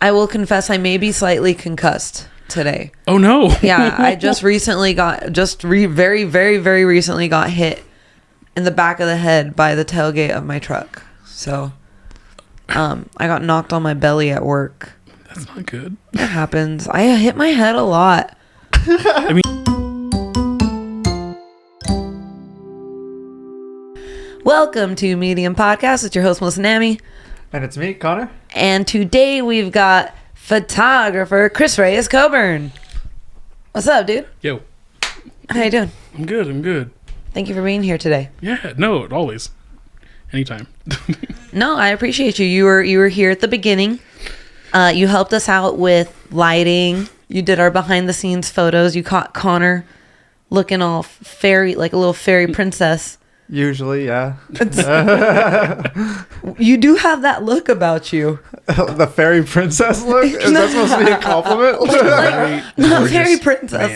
I will confess I may be slightly concussed today. Oh no. Yeah, I just recently very, very, very recently got hit in the back of the head by the tailgate of my truck. So, I got knocked on my belly at work. That's not good. It happens. I hit my head a lot. I mean, Welcome to Medium Podcast. It's your host, Melissa Nami. And it's me, Connor. And today we've got photographer Chris Reyes Coburn. What's up, dude? yo, How you doing? I'm good. Thank you for being here today. Yeah, no, always. Anytime. No, I appreciate you. You were here at the beginning. You helped us out with lighting. You did our behind the scenes photos. You caught Connor looking all fairy, like a little fairy princess. Usually, yeah. You do have that look about you. The fairy princess look? Is that supposed to be a compliment? Not fairy princess.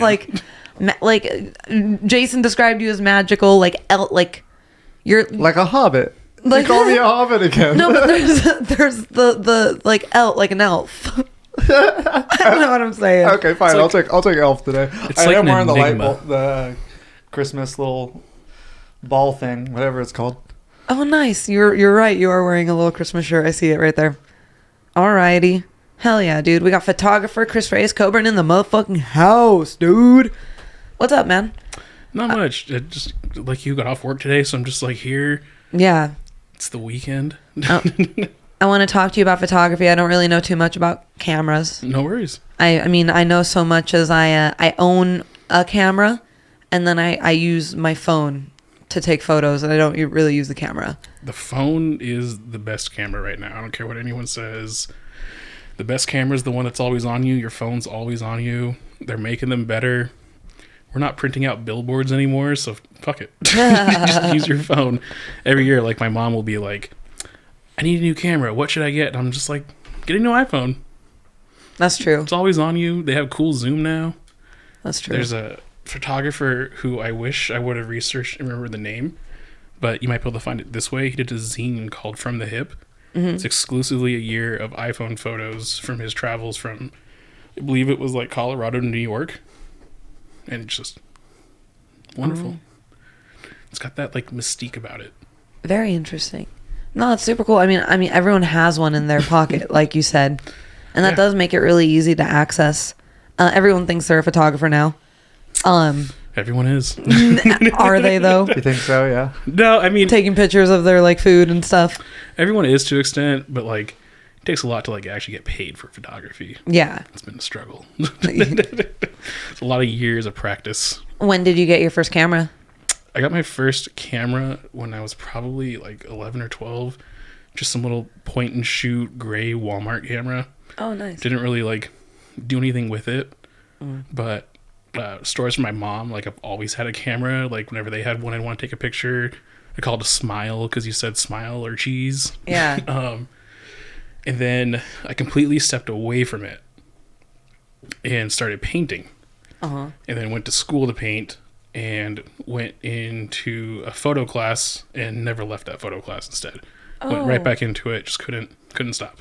Man. Like Jason described you as magical, like you're Like a hobbit. Like, you call me a hobbit again. No, but there's the like an elf. I don't know what I'm saying. Okay, fine. I'll take elf today. It's I like am wearing the light enigma. bulb, the Christmas little ball thing, whatever it's called. Oh, nice. You're right. You are wearing a little Christmas shirt. I see it right there. Alrighty. Hell yeah, dude. We got photographer Chris Reyes Coburn in the motherfucking house, dude. What's up, man? Not much. It just like you got off work today, so I'm just like here. Yeah. It's the weekend. I want to talk to you about photography. I don't really know too much about cameras. No worries. I mean, I know so much as I own a camera, and then I use my phone to take photos, and I don't really use the camera. The phone is the best camera right now. I don't care what anyone says. The best camera is the one that's always on you. Your phone's always on you. They're making them better. We're not printing out billboards anymore, so fuck it. Just use your phone. Every year, like, my mom will be like, I need a new camera. What should I get? And I'm just like, get a new iPhone. That's true. It's always on you. They have cool zoom now. That's true. There's a photographer who I wish I would have researched and remember the name, but you might be able to find it this way. He did a zine called From the Hip. Mm-hmm. It's exclusively a year of iPhone photos from his travels from, I believe it was like Colorado to New York. And it's just wonderful. It's got that like mystique about it. Very interesting. No, it's super cool. I mean, everyone has one in their pocket, like you said, and that does make it really easy to access. Everyone thinks they're a photographer now. Everyone is. Are they though? You think so? Yeah. No, I mean, Taking pictures of their like food and stuff. everyone is to an extent, but like it takes a lot to like actually get paid for photography. Yeah. It's been a struggle. It's a lot of years of practice. When did you get your first camera? I got my first camera when I was probably like 11 or 12. Just some little point and shoot gray Walmart camera. Oh, nice. Didn't really like do anything with it. But stories from my mom, like I've always had a camera. Like whenever they had one, I'd want to take a picture. I called it a smile because you said smile or cheese. Yeah. And then I completely stepped away from it and started painting. Uh-huh. And then went to school to paint and went into a photo class and never left that photo class instead. Went right back into it, just couldn't stop.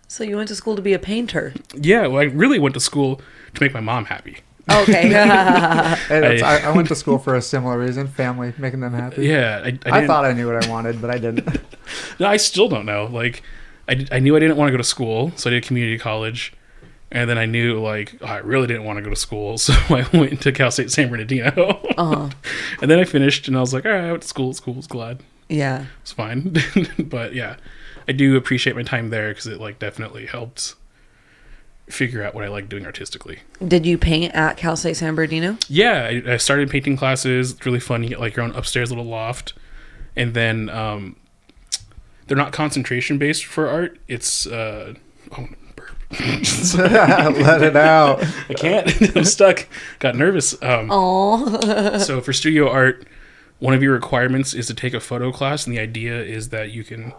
So you went to school to be a painter? Yeah, well, I really went to school to make my mom happy. Okay. Hey, I went to school for a similar reason. Family, making them happy. Yeah. I thought I knew what I wanted, but I didn't. No, I still don't know. Like, I knew I didn't want to go to school, so I did community college. And then I knew, like, I really didn't want to go to school, so I went into Cal State San Bernardino. Uh-huh. And then I finished, and I was like, all right, I went to school. School's glad. Yeah. It's fine. But, yeah, I do appreciate my time there because it, like, definitely helped figure out what I like doing artistically. Did you paint at Cal State San Bernardino? Yeah, I started painting classes. It's really fun. You get, like, your own upstairs little loft. And then they're not concentration-based for art. It's... Let it out. I can't. I'm stuck. Got nervous. Oh. So for studio art, one of your requirements is to take a photo class, and the idea is that you can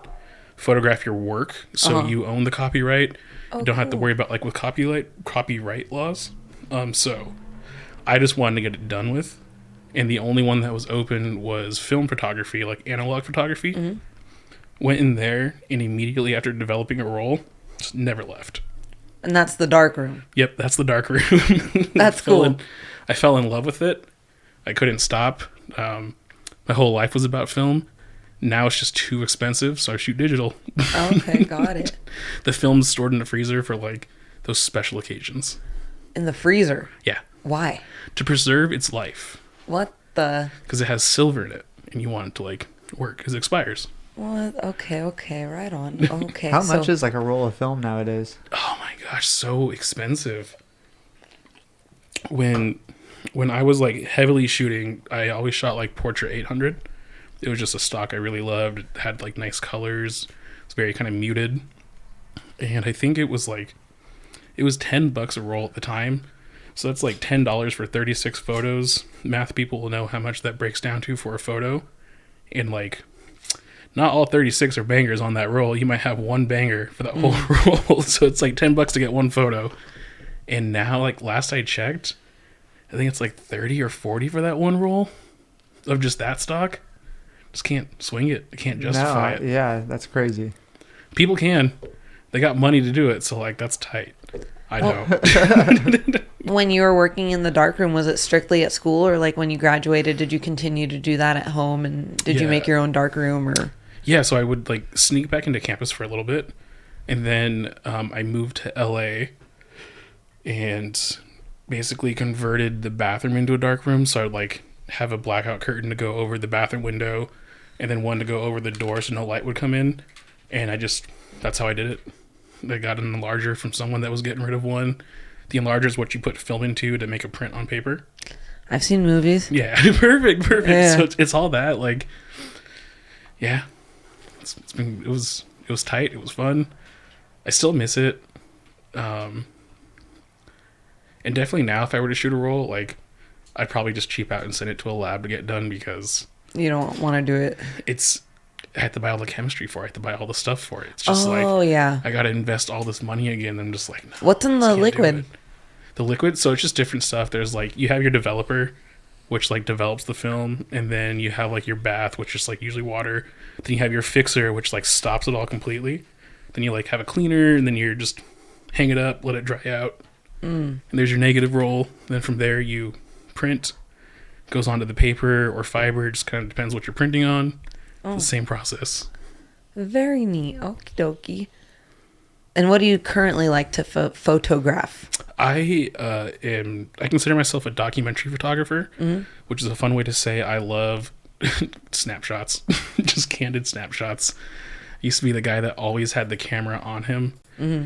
photograph your work, so you own the copyright. You don't have to worry about like with copyright laws. So I just wanted to get it done with, and the only one that was open was film photography, like analog photography. Mm-hmm. Went in there, and immediately after developing a role, just never left. And that's the dark room. Yep, that's the dark room. That's cool. I fell in love with it. I couldn't stop. My whole life was about film. Now it's just too expensive, so I shoot digital. Okay, got it. The film's stored in the freezer for like those special occasions. In the freezer? Yeah. Why? To preserve its life. What the? Because it has silver in it, and you want it to like work because it expires. What? Okay, right on. Okay. How much is like a roll of film nowadays? Oh my gosh, so expensive. When I was like heavily shooting, I always shot like Portrait 800. It was just a stock I really loved. It had like nice colors. It's very kind of muted. And I think it was $10 a roll at the time. So that's like $10 for 36 photos. Math people will know how much that breaks down to for a photo. And like, not all 36 are bangers on that roll. You might have one banger for that whole roll. So it's like $10 to get one photo. And now, like last I checked, I think it's like 30 or 40 for that one roll of just that stock. Just can't swing it. I can't justify it. Yeah, that's crazy. People can. They got money to do it, so like that's tight. I don't. When you were working in the darkroom, was it strictly at school, or like when you graduated, did you continue to do that at home? And did you make your own darkroom, or? Yeah, so I would like sneak back into campus for a little bit, and then I moved to LA, and basically converted the bathroom into a darkroom. So I'd like have a blackout curtain to go over the bathroom window, and then one to go over the door so no light would come in. And that's how I did it. I got an enlarger from someone that was getting rid of one. The enlarger is what you put film into to make a print on paper. I've seen movies. Yeah, perfect. Yeah. So it's all that. Like, yeah, it was tight. It was fun. I still miss it. And definitely now, if I were to shoot a roll, like, I'd probably just cheap out and send it to a lab to get done because you don't want to do it. I have to buy all the chemistry for it. I have to buy all the stuff for it. It's just yeah. I got to invest all this money again. I'm just like, no. What's in the liquid? The liquid, so it's just different stuff. There's like, you have your developer, which like develops the film, and then you have like your bath, which is like usually water. Then you have your fixer, which like stops it all completely. Then you like have a cleaner, and then you're just hang it up, let it dry out. And there's your negative roll. Then from there you print, goes onto the paper or fiber. It just kind of depends what you're printing on. It's the same process. Very neat. Okie dokie. And what do you currently like to photograph? I consider myself a documentary photographer, which is a fun way to say I love snapshots, just candid snapshots. I used to be the guy that always had the camera on him,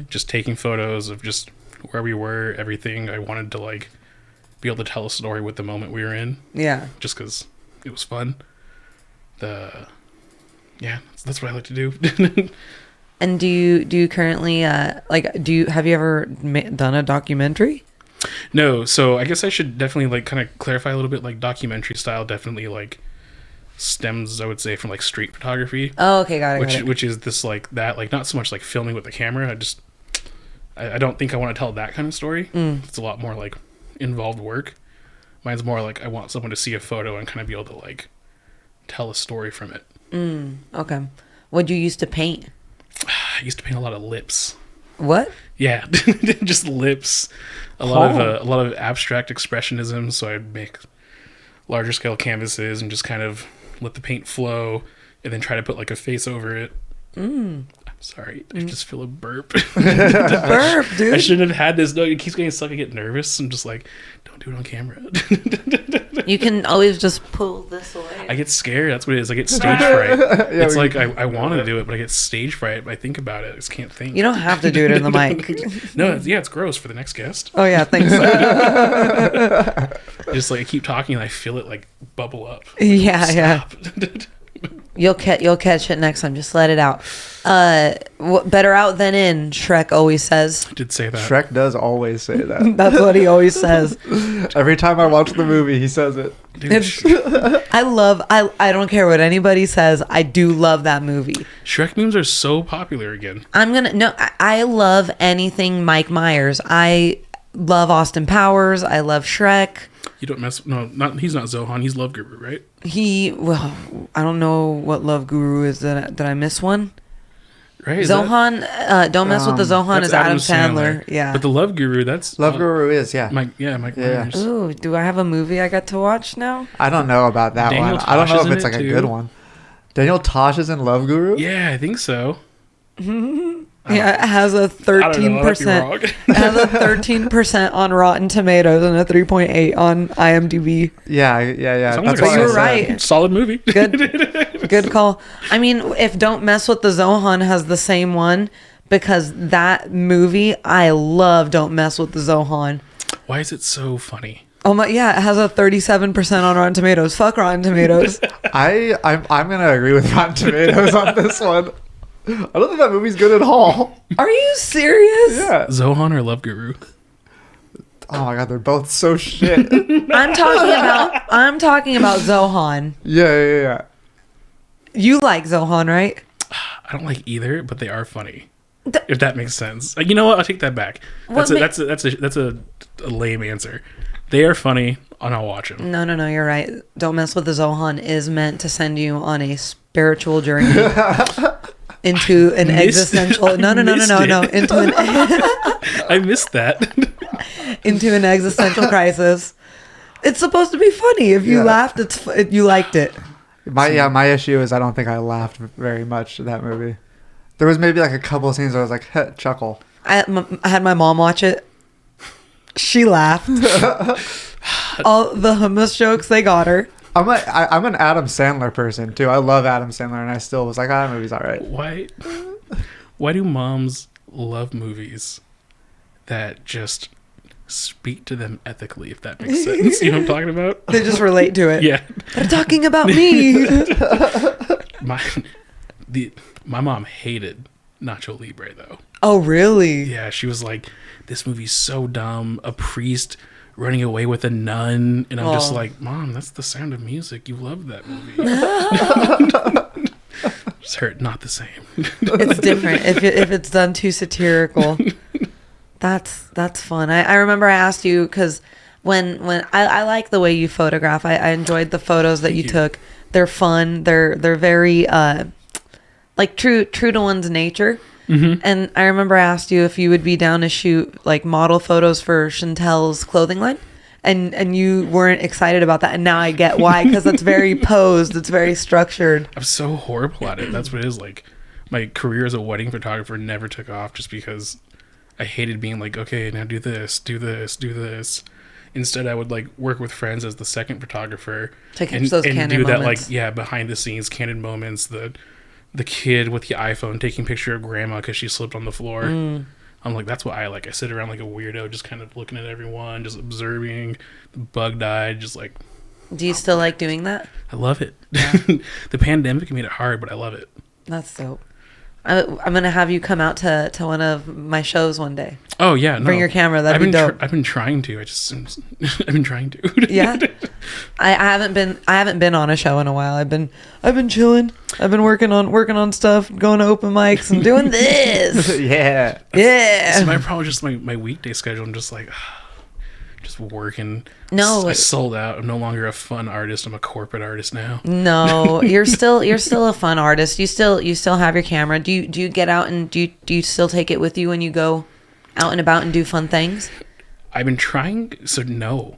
just taking photos of just where we were, everything. I wanted to like be able to tell a story with the moment we were in. Yeah. Just because it was fun. That's what I like to do. And do you currently have you ever done a documentary? No, so I guess I should definitely like kind of clarify a little bit. Like documentary style definitely like stems, I would say, from like street photography. Oh, okay, got it. Which is this like that, like not so much like filming with the camera. I don't think I want to tell that kind of story. It's a lot more like involved work. Mine's more like I want someone to see a photo and kind of be able to like tell a story from it. Okay. What'd you used to paint? I used to paint a lot of lips. What? Yeah, just lips. A lot of abstract expressionism. So I'd make larger scale canvases and just kind of let the paint flow, and then try to put like a face over it. I'm sorry, I just feel a burp. Burp, dude. I shouldn't have had this. No, it keeps getting stuck. I get nervous. I'm just like, don't do it on camera. You can always just pull this away. I get scared. That's what it is. I get stage fright. It's like I want to do it, but I get stage fright. I think about it. I just can't think. You don't have to do it in the mic. No, it's gross for the next guest. Oh yeah, thanks. Just like I keep talking and I feel it like bubble up. Yeah. You'll catch it next time. Just let it out. Better out than in, Shrek always says. I did say that. Shrek does always say that. That's what he always says. Every time I watch the movie, he says it. I don't care what anybody says. I do love that movie. Shrek memes are so popular again. I love anything Mike Myers. I love Austin Powers. I love Shrek. You don't mess. No, he's not Zohan. He's Love Guru, right? I don't know what Love Guru is. Did I miss one? right? Zohan, Don't Mess with the Zohan That's is Adam Sandler. Yeah. But the Love Guru, that's Love Guru is, yeah. Mike Myers. Ooh, do I have a movie I got to watch now? I don't know about that Daniel one. I don't Tosh know is if in it's it, like a too. good one. Daniel Tosh is in Love Guru? Yeah, I think so. Yeah, it has a 13%. It has a 13% on Rotten Tomatoes and a 3.8 on IMDb. Yeah. Sounds That's like why you I were said- right. Solid movie. Good call. I mean, if Don't Mess with the Zohan has the same one, because that movie, I love Don't Mess with the Zohan. Why is it so funny? Oh my, yeah, it has a 37% on Rotten Tomatoes. Fuck Rotten Tomatoes. I'm gonna agree with Rotten Tomatoes on this one. I don't think that movie's good at all. Are you serious? Yeah. Zohan or Love Guru? Oh my god, they're both so shit. I'm talking about Zohan. Yeah. You like Zohan, right? I don't like either, but they are funny. If that makes sense. You know what? I'll take that back. That's a lame answer. They are funny, and I'll watch them. No, you're right. Don't Mess with the Zohan is meant to send you on a spiritual journey into an existential. No. Into an I missed that. into an existential crisis. It's supposed to be funny. If you laughed, you liked it. My issue is I don't think I laughed very much at that movie. There was maybe like a couple of scenes where I was like, heh, chuckle. I had my mom watch it. She laughed. All the hummus jokes they got her. I'm an Adam Sandler person too. I love Adam Sandler, and I still was like, that movie's all right. Why do moms love movies that just speak to them ethically, if that makes sense? You know what I'm talking about? They just relate to it. Yeah. They're talking about me. My mom hated Nacho Libre though. Oh, really? Yeah, she was like, this movie's so dumb. A priest running away with a nun. And I'm just like, Mom, that's The Sound of Music. You love that movie. Just hurt, not the same. It's different if it's done too satirical. That's fun. I remember I asked you because when I like the way you photograph. I enjoyed the photos that you took. They're fun. They're very like true to one's nature. Mm-hmm. And I remember I asked you if you would be down to shoot like model photos for Chantel's clothing line. And you weren't excited about that. And now I get why, because it's very posed. It's very structured. I'm so horrible at it. That's what it is. Like, my career as a wedding photographer never took off just because I hated being like, okay, now do this. Instead, I would like work with friends as the second photographer. Take those candid do that moments. like, yeah, behind the scenes candid moments. The kid with the iPhone taking a picture of grandma because she slipped on the floor. I'm like, that's what I like. I sit around like a weirdo, just kind of looking at everyone, just observing. The bug died, just like. Do you still like doing that? I love it. Yeah. The pandemic made it hard, but I love it. That's dope. I'm gonna have you come out to one of my shows one day. Oh yeah, no. Bring your camera. That'd be dope. I've been trying to. I've been trying to. Yeah. I haven't been on a show in a while. I've been chilling. I've been working on stuff, going to open mics and doing this. Yeah. So my problem is just my weekday schedule. I'm just like, just working. No, I sold out. I'm no longer a fun artist. I'm a corporate artist now. No, you're still a fun artist. You still have your camera. Do you get out and do you still take it with you when you go out and about and do fun things? I've been trying. So no,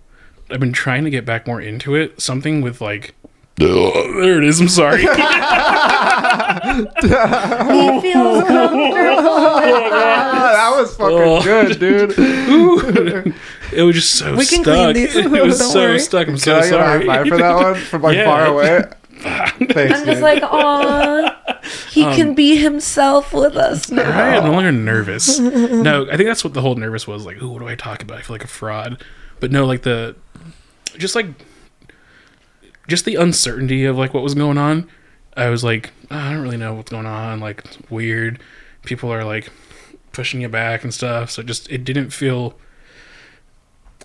I've been trying to get back more into it. Something with like. There it is. I'm sorry. He feels comfortable. That was fucking good, dude. It was just so We can stuck. clean these. It was Don't so worry. stuck. I'm Can so I get a high sorry. five for that one from like Yeah. far away? Thanks, I'm just dude. like, aw, he can be himself with us now. Right? I'm no longer nervous. No, I think that's what the whole nervous was. Like, ooh, what do I talk about? I feel like a fraud. But no, like just the uncertainty of like what was going on. I was like, I don't really know what's going on. Like, it's weird. People are like pushing you back and stuff. So it didn't feel.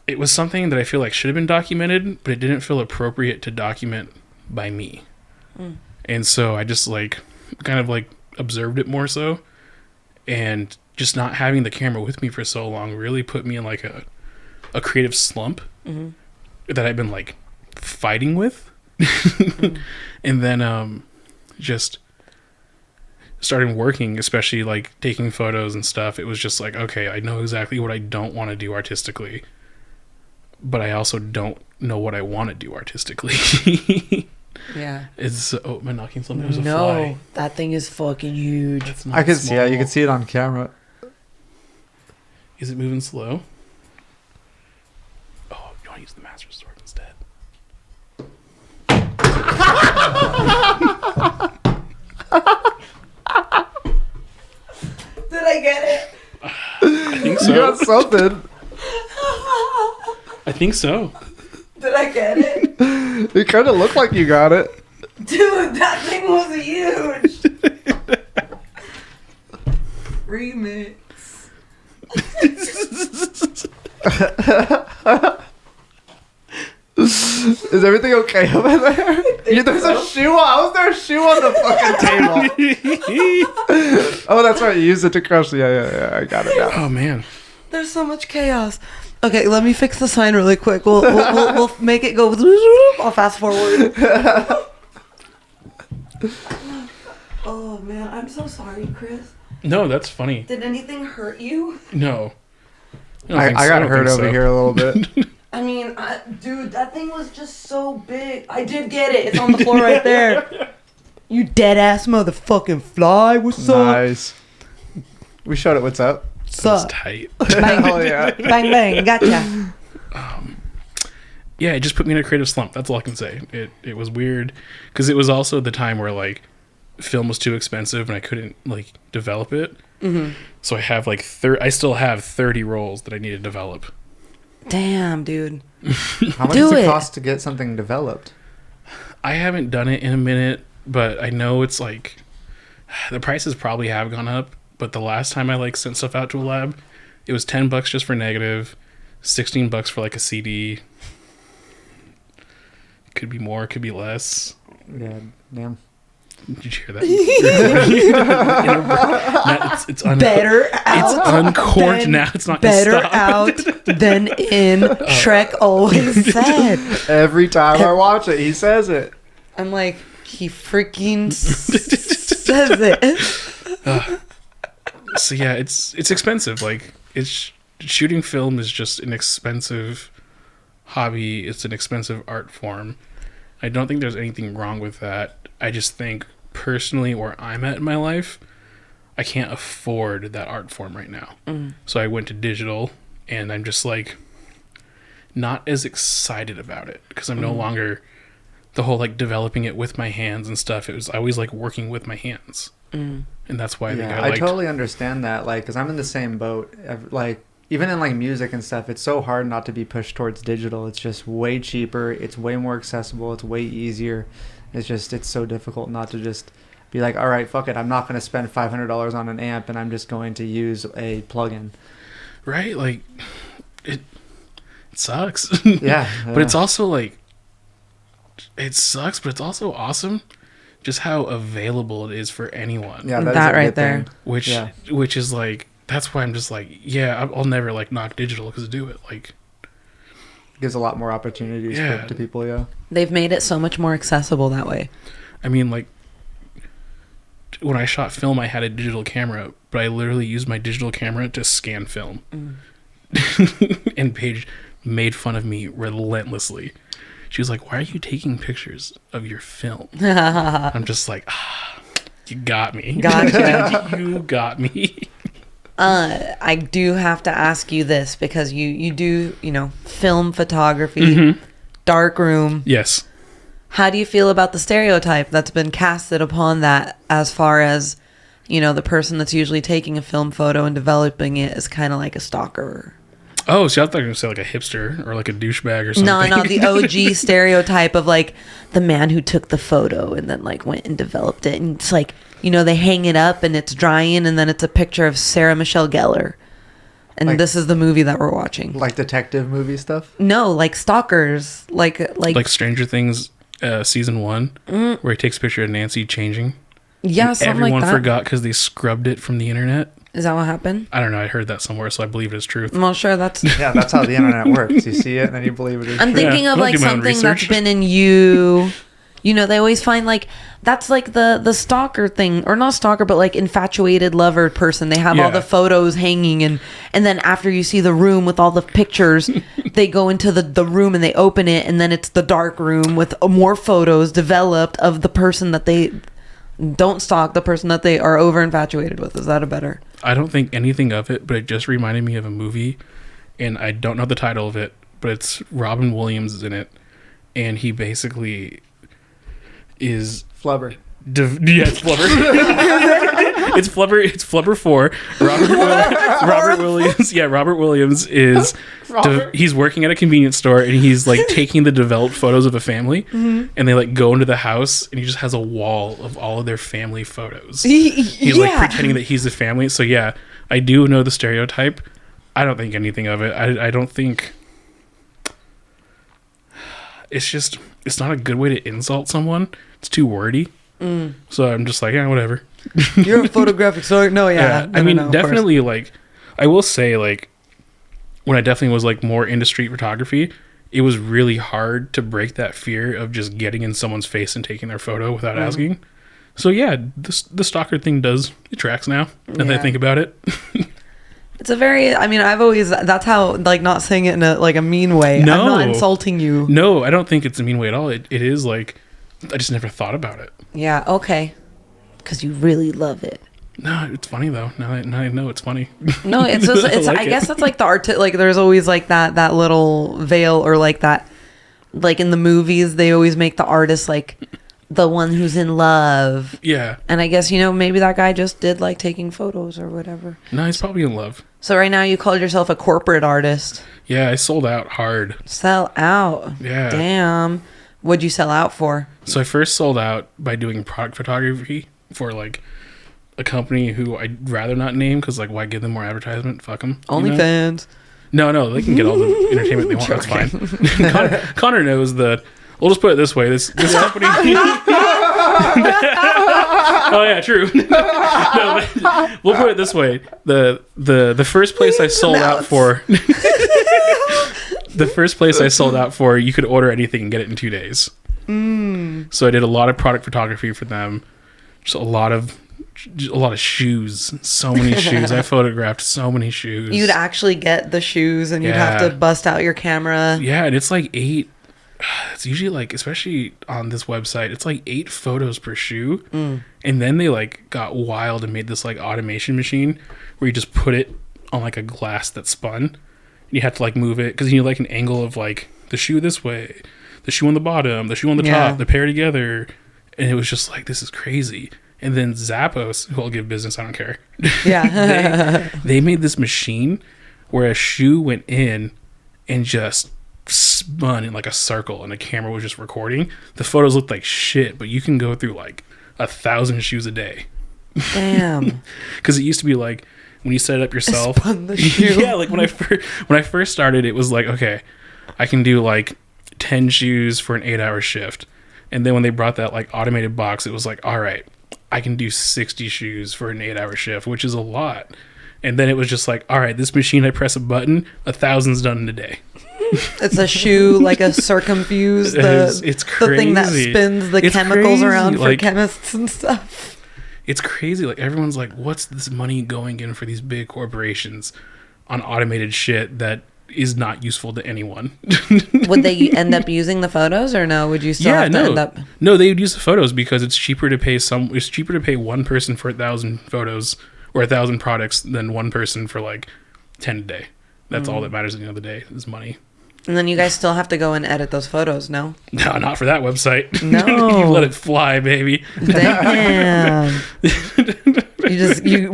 It was something that I feel like should have been documented, but it didn't feel appropriate to document by me. And so I just like kind of like observed it more so, and just not having the camera with me for so long really put me in like a creative slump that I've been like fighting with. And then just started working, especially like taking photos and stuff, it was just like, okay, I know exactly what I don't want to do artistically, but I also don't know what I want to do artistically. Yeah. It's am I knocking something? There's a No, fly. that thing is fucking huge. That's not I could see. Yeah, you small. could see it on camera. Is it moving slow? Oh, you want to use the master sword instead? Did I get it? I think You so. got something. I think so. Did I get it? It kind of looked like you got it. Dude, that thing was huge. Remix. Is everything okay over there? There's a shoe. How is there a shoe on the fucking table? Oh, that's right. You used it to crush. Yeah. I got it now. Oh man. There's so much chaos. Okay, let me fix the sign really quick. We'll make it go. I'll fast forward. Oh man, I'm so sorry, Chris. No, that's funny. Did anything hurt you? No. I got hurt over here a little bit. I mean, dude, that thing was just so big. I did get it. It's on the floor right there. You dead ass motherfucking fly. What's up? Nice. We showed it. What's up? That's Suck. tight. Bang, Hell yeah. bang, bang. Gotcha. Yeah, it just put me in a creative slump. That's all I can say. It was weird because it was also the time where like film was too expensive and I couldn't like develop it. Mm-hmm. So I have like I still have 30 roles that I need to develop. Damn, dude. How much Do does it it. cost to get something developed? I haven't done it in a minute, but I know it's like the prices probably have gone up. But the last time I like sent stuff out to a lab, it was $10 just for negative, $16 for like a CD. Could be more, could be less. Yeah, damn. Did you hear that? It's Better out. It's uncorked than- now. It's not gonna better stop. out than in. Shrek always said. Every time I watch it, he says it. I'm like, he freaking says it. So yeah, it's expensive. Like shooting film is just an expensive hobby. It's an expensive art form. I don't think there's anything wrong with that. I just think personally where I'm at in my life, I can't afford that art form right now. So I went to digital and I'm just like not as excited about it because I'm no longer the whole like developing it with my hands and stuff. I always like working with my hands. And that's why I think Yeah, I totally understand that. Like, because I'm in the same boat. Like, even in like music and stuff, it's so hard not to be pushed towards digital. It's just way cheaper. It's way more accessible. It's way easier. It's so difficult not to just be like, all right, fuck it. I'm not going to spend $500 on an amp, and I'm just going to use a plugin. right? Like it sucks. Yeah, But it's also like it sucks, but it's also awesome just how available it is for anyone. yeah, That is a right good there. thing. Which is like that's why I'm just like, yeah, I'll never like knock digital because do it. Like Gives a lot more opportunities Yeah. to people. Yeah, They've made it so much more accessible that way. I mean, like when I shot film, I had a digital camera, but I literally used my digital camera to scan film. And Paige made fun of me relentlessly. She was like, "Why are you taking pictures of your film?" I'm just like, you got me. Gotcha. You got me. I do have to ask you this because you do, film photography, dark room. Yes. How do you feel about the stereotype that's been casted upon that as far as, the person that's usually taking a film photo and developing it is kind of like a stalker? Oh, see, I thought you were going to say like a hipster or like a douchebag or something. No, the OG stereotype of like the man who took the photo and then like went and developed it. And it's like, they hang it up and it's drying and then it's a picture of Sarah Michelle Gellar. And Like- this is the movie that we're watching. like detective movie stuff. No, like stalkers. Like Stranger Things season 1 where he takes a picture of Nancy changing. yeah, something Everyone like that. forgot because they scrubbed it from the internet. Is that what happened? I don't know. I heard that somewhere, so I believe it is truth. I'm not sure that's... Yeah, that's how the internet works. You see it and then you believe it is. I'm true. thinking Yeah, of I'll like do my own something that's research. been in you You know, they always find like that's like the stalker thing, or not stalker, but like infatuated lover person. They have all the photos hanging, and then after you see the room with all the pictures, they go into the room and they open it, and then it's the dark room with more photos developed of the person that they don't stalk, the person that they are over infatuated with. Is that a better? I don't think anything of it, but it just reminded me of a movie, and I don't know the title of it, but it's Robin Williams is in it, and he basically is Flubber. Yeah, it's Flubber. It's Flubber. It's Flubber 4. Robert Williams. Yeah, Robert Williams is. He's working at a convenience store, and he's like taking the developed photos of a family, and they like go into the house, and he just has a wall of all of their family photos. He's like pretending that he's the family. So yeah, I do know the stereotype. I don't think anything of it. I don't think. It's not a good way to insult someone. It's too wordy. So I'm just like, yeah, whatever. You're a photographic story. No, yeah. I mean, definitely, like, I will say, like, when I definitely was, like, more into street photography, it was really hard to break that fear of just getting in someone's face and taking their photo without asking. So, yeah, the stalker thing it tracks now, as I think about it. It's a very, I mean, I've always, that's how, like, not saying it in a mean way. No. I'm not insulting you. No, I don't think it's a mean way at all. It is, like, I just never thought about it. Yeah, okay. Because you really love it. No, it's funny, though. Now I know it's funny. No, it's just, I guess that's, like, the art, like, there's always, like, that little veil, or, like, that, like, in the movies, they always make the artist, like, the one who's in love. Yeah. And I guess, you know, maybe that guy just did like taking photos or whatever. No, he's probably in love. So right now you called yourself a corporate artist. Yeah, I sold out hard. Sell out. Yeah. Damn. What'd you sell out for? So I first sold out by doing product photography for like a company who I'd rather not name because like why give them more advertisement? Fuck them. OnlyFans. No, they can get all the entertainment they want. That's fine. Connor knows that. We'll just put it this way: this company. Oh yeah, true. No, but we'll put it this way: the first place I sold out for. The first place I sold out for, you could order anything and get it in 2 days. So I did a lot of product photography for them. Just a lot of shoes. So many shoes. I photographed so many shoes. You'd actually get the shoes, and you'd have to bust out your camera. Yeah, and it's like 8. It's usually like, especially on this website, it's like 8 photos per shoe. And then they like got wild and made this like automation machine where you just put it on like a glass that spun. And you have to like move it because you need like an angle of like the shoe this way, the shoe on the bottom, the shoe on the top, the pair together. And it was just like, this is crazy. And then Zappos, who I'll give business, I don't care. Yeah. they made this machine where a shoe went in and just spun in like a circle and the camera was just recording. The photos looked like shit, but you can go through like 1,000 shoes a day. Damn. Because it used to be like when you set it up yourself. Spun the shoe. Yeah, like when I first started, it was like, okay, I can do like 10 shoes for an 8-hour shift. And then when they brought that like automated box, it was like, all right, I can do 60 shoes for an 8-hour shift, which is a lot. And then it was just like, all right, this machine, I press a button, 1,000's done in a day. It's a shoe, like a circumfuse, it's crazy. The thing that spins the chemicals crazy. around for like, chemists and stuff. It's crazy. Like everyone's like, what's this money going in for these big corporations on automated shit that is not useful to anyone? Would they end up using the photos or no? Would you still have to end up? No, they would use the photos because it's cheaper to pay one person for 1,000 photos or 1,000 products than one person for like 10 a day. That's all that matters at the end of the day is money. And then you guys still have to go and edit those photos, no? No, not for that website. No. You let it fly, baby. Damn.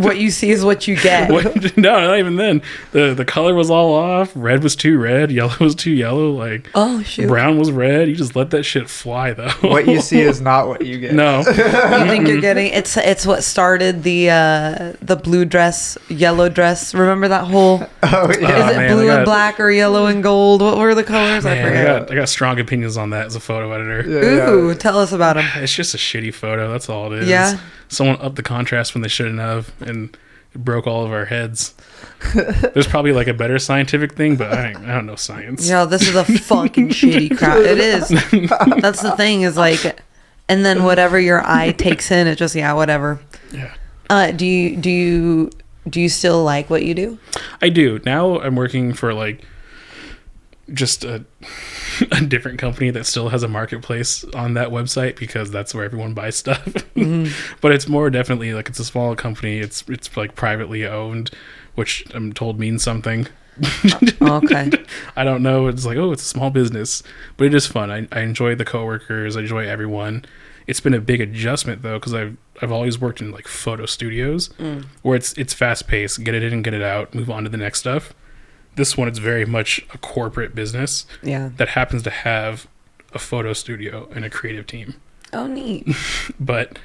What you see is what you get. No, not even then. The color was all off. Red was too red. Yellow was too yellow. Like, oh shoot, brown was red. You just let that shit fly, though. What you see is not what you get. No. You think you're getting it's what started the blue dress, yellow dress. Remember that whole? Oh yeah. Is it blue and black or yellow and gold? What were the colors? Man, I forget. I got strong opinions on that as a photo editor. Yeah, Ooh, tell us about them. It's just a shitty photo. That's all it is. Yeah. Someone upped the contrast when they shouldn't have, and it broke all of our heads. There's probably like a better scientific thing, but I don't know science. Yo, this is a fucking shitty crap. It is. That's the thing is like, And then whatever your eye takes in, it just, whatever. Yeah. Do you still like what you do? I do. Now I'm working for like just a different company that still has a marketplace on that website because that's where everyone buys stuff. But it's more definitely like it's a small company. It's like privately owned, which I'm told means something. Okay. I don't know. It's like, oh, it's a small business, but it is fun. I enjoy the coworkers. I enjoy everyone. It's been a big adjustment though, because I've always worked in like photo studios where it's fast paced, get it in, get it out, move on to the next stuff. This one, it's very much a corporate business that happens to have a photo studio and a creative team. Oh, neat. But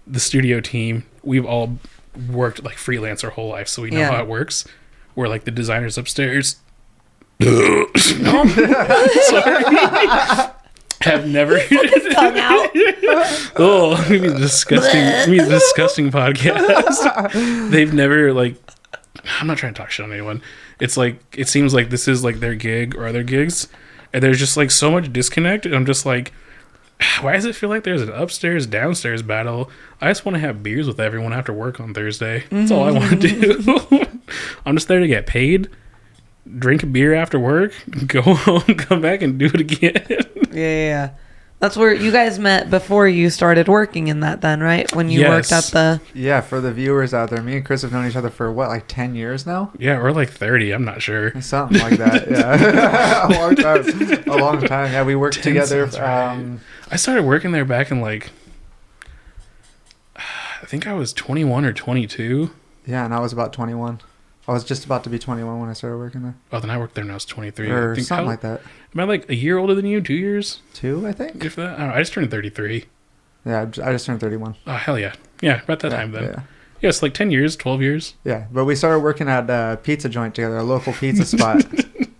the studio team, we've all worked like freelance our whole life, so we know how it works. We're like the designers upstairs. Sorry. Have never Tongue out. oh, we need a disgusting podcast. They've never like I'm not trying to talk shit on anyone. It's like it seems like this is like their gig or other gigs, and there's just like so much disconnect. And I'm just like, why does it feel like there's an upstairs downstairs battle? I just want to have beers with everyone after work on Thursday. That's all I want to do. I'm just there to get paid, drink a beer after work, go home, come back and do it again. Yeah. That's where you guys met before you started working in that then, right? When you worked at the... Yeah, for the viewers out there, me and Chris have known each other for, what, like 10 years now? Yeah, or like 30, I'm not sure. Something like that, yeah. A long time. Yeah, we worked together. Right. I started working there back in like... I think I was 21 or 22. Yeah, and I was about 21. I was just about to be 21 when I started working there. Oh, then I worked there when I was 23. Or I think something like that. Am I like a year older than you? 2 years? 2, I think? If that? I don't know. I just turned 33. Yeah, I just turned 31. Oh, hell yeah. Yeah, about that time then. Yeah. Yeah, it's like 10 years, 12 years. Yeah, but we started working at a pizza joint together, a local pizza spot,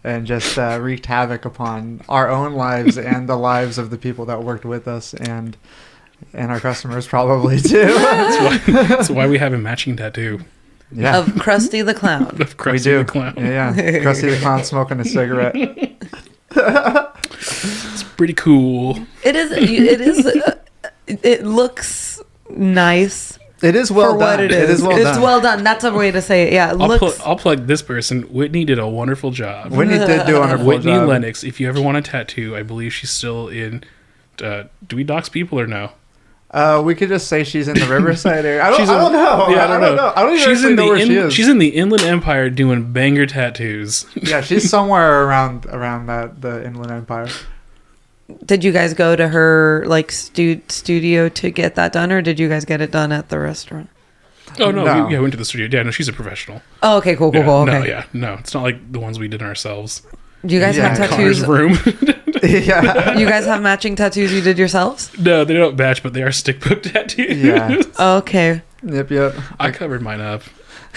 and just wreaked havoc upon our own lives and the lives of the people that worked with us and our customers probably too. That's why we have a matching tattoo. Yeah. Of Krusty the Clown. Of Krusty the Clown. Yeah. Krusty the Clown smoking a cigarette. It's pretty cool. It is. It looks nice. It is well done. What it is. It's well done. That's a way to say it. Yeah. I'll plug this person. Whitney did a wonderful job. Whitney did do a wonderful Whitney job. Lennox. If you ever want a tattoo, I believe she's still in. Do we dox people or no? We could just say she's in the Riverside area. I don't know. Yeah, I don't know. I don't even know where she is. She's in the Inland Empire doing banger tattoos. Yeah, she's somewhere around the Inland Empire. Did you guys go to her like studio to get that done, or did you guys get it done at the restaurant? Oh no, No. We went to the studio. Yeah, no, she's a professional. Oh, okay, cool. Yeah, Okay. No, it's not like the ones we did ourselves. Do you guys have tattoos? Connor's room. Yeah. You guys have matching tattoos you did yourselves? No, they don't match, but they are stick book tattoos. Yeah. Okay. Yep. I covered mine up.